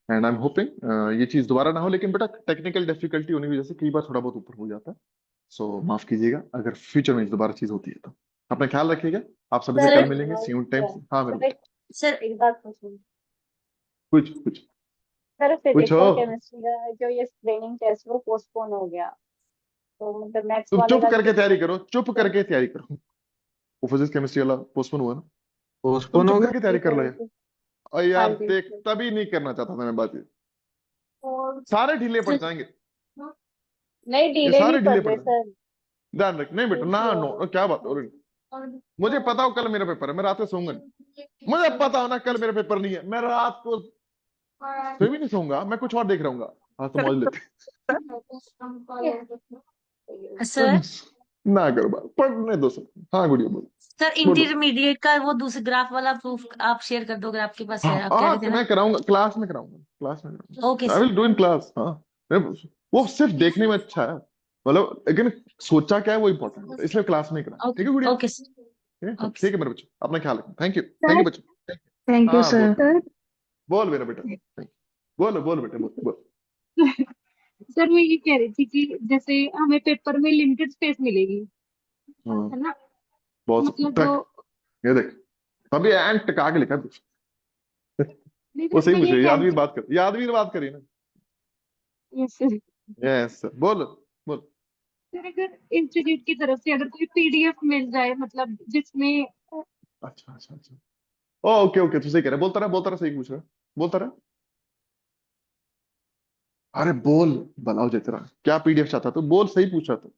एंड आई एम होपिंग ये चीज दोबारा ना हो, लेकिन बेटा टेक्निकल डिफिकल्टी होने की वजह से कई बार थोड़ा बहुत ऊपर हो जाता है, सो माफ कीजिएगा अगर फ्यूचर में दोबारा चीज होती है तो। अपना ख्याल रखिएगा, आप सभी से सर कल मिलेंगे सेम टाइम से। हाँ मेरे बेटा, सर एक बात पूछूं। कुछ कुछ सर कुछ फिजिक्स हो, और केमिस्ट्री का जो ये स्क्रीनिंग टेस्ट वो पोस्टपोन हो गया, तो मतलब नेक्स्ट तुम वाले चुप का करके भी तैयारी करो, चुप करके तैयारी करो। वो फिजिक्स केमिस्ट्री वाला पोस्टपोन हुआ ना, तुम पोस्टपोन चुप हो गया। करके तैयारी कर लो यार। और हाँ यार जी देख, तभी नहीं करना चाहता था मैं बात, ये और सारे ढीले पड़ जाएंगे, नहीं ये डिले सारे नहीं ढीले कर पड़ रहे जाएंगे, सर। ध्यान रख। नहीं बेटा ना, नो क्या बात हो रही, मुझे पता हो कल मेरा पेपर है, मैं रात में सोऊंगा नहीं। मुझे पता हो ना कल मेरा पेपर नहीं है, मैं रात को फिर भी नहीं सोऊंगा, मैं कुछ और देख रहा हूँ। हाँ तो मौज लेते सर ना करो बात, पढ़ने दो सब। हाँ गुड़िया बोलो, सर बोलो। इंटरमीडिएट का वो दूसरे ग्राफ वाला प्रूफ आप शेयर कर दो अगर आपके पास हाँ है, आप कह रहे थे ना। मैं कराऊंगा, क्लास में कराऊंगा, क्लास में ओके कराऊंगा, I will do in class. हाँ वो सिर्फ देखने में अच्छा है, मतलब लेकिन सोचा क्या है वो इम्पोर्टेंट है, इसलिए क्लास में ही करा, ठीक ओके है गुड़िया, ओके ठीक है, ओके ठीक है मेरे बच्चों, अपना ख्याल रखना, थैंक यू बच्चों। थैंक यू हाँ सर। बोल बोल मेरा बेटा, बोलो बोल बेटा, बोल बोल। सर मैं ये कह रही थी कि जैसे हमें पेपर में लिमिटेड स्पेस मिलेगी, हाँ है ना? बहुत मतलब तक, जो ये देख अभी एंड टका के लिखा है कुछ, नहीं वो सर सही मैं ये पूछे, कह रही यादवीर बात करी ना। थी यस सर। यस बोल बोल। सर अगर इंस्टीट्यूट की तरफ से अगर कोई पीडीएफ मिल जाए मतलब जिसमें अच्छा अच्छा अच्छा, ओके ओके, तू सही कह रहा है, बोलता रहा, सही पूछ रहा है, बोलता रहा। अरे बोल, भला हो जाए तेरा, क्या पीडीएफ चाहता तू, बोल, सही पूछ रहा था।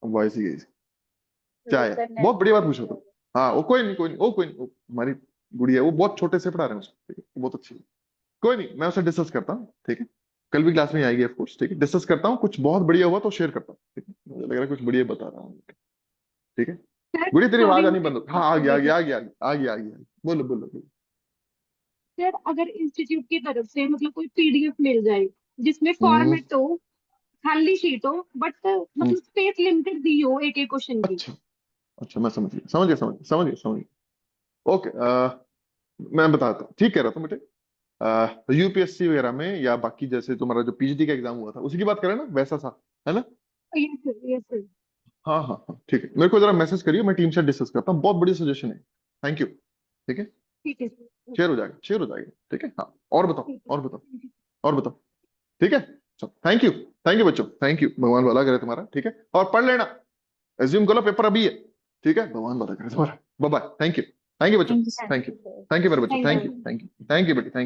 वॉइस ही गई, क्या है, सर बहुत बढ़िया बात पूछ रहा था। हाँ वो कोई नहीं, वो हमारी गुड़िया है, वो बहुत छोटे से पढ़ा रहे हैं उसको, ठीक है, वो बहुत अच्छी है। कोई नहीं, मैं उससे डिस्कस करता हूँ, ठीक है, कल भी क्लास में आएगी ऑफ कोर्स, ठीक है, डिस्कस करता हूँ, कुछ बहुत बढ़िया हुआ तो शेयर करता हूँ, ठीक है, मुझे लग रहा है कुछ बढ़िया बता रहा हूँ, ठीक है। सर गुड़िया तेरी आवाज आनी कोडिंग बंद हो, हाँ आ गया आ गया आ गया आ गया आ गया, बोलो बोलो बोलो। सर अगर इंस्टीट्यूट की तरफ से मतलब कोई पीडीएफ मिल जाए जिसमें हम्म, फॉर्मेट हो, खाली शीट हो, बट हम्म, मतलब स्पेस लिमिटेड दी हो एक एक क्वेश्चन की। अच्छा अच्छा, मैं समझ गया। ओके, मैं बताता हूँ, ठीक कह रहा था बेटे। तो यूपीएससी वगैरह में या बाकी जैसे तुम्हारा जो पीएचडी का एग्जाम हुआ था उसी की बात करें ना, वैसा सा है ना। Yes sir yes sir. हाँ हाँ हाँ ठीक है, मेरे को जरा मैसेज करिए, मैं टीम से डिस्कस करता हूँ, बहुत बढ़िया सजेशन है, थैंक यू, ठीक है, ठीक है सर। शेयर हो जाएगा, ठीक है। हाँ और बताओ, ठीक है और बताओ, ठीक है। और बताओ, ठीक है। चलो थैंक यू बच्चों, थैंक यू, भगवान भला करे तुम्हारा, ठीक है, और पढ़ लेना, एज्यूम करो पेपर अभी है, ठीक है, भगवान भला करे तुम्हारा, बाय बाय, थैंक यू बच्चों, thank you sir. Thank you मेरे बच्चों, थैंक थैंक यू। यू बेटे, थैंक यू।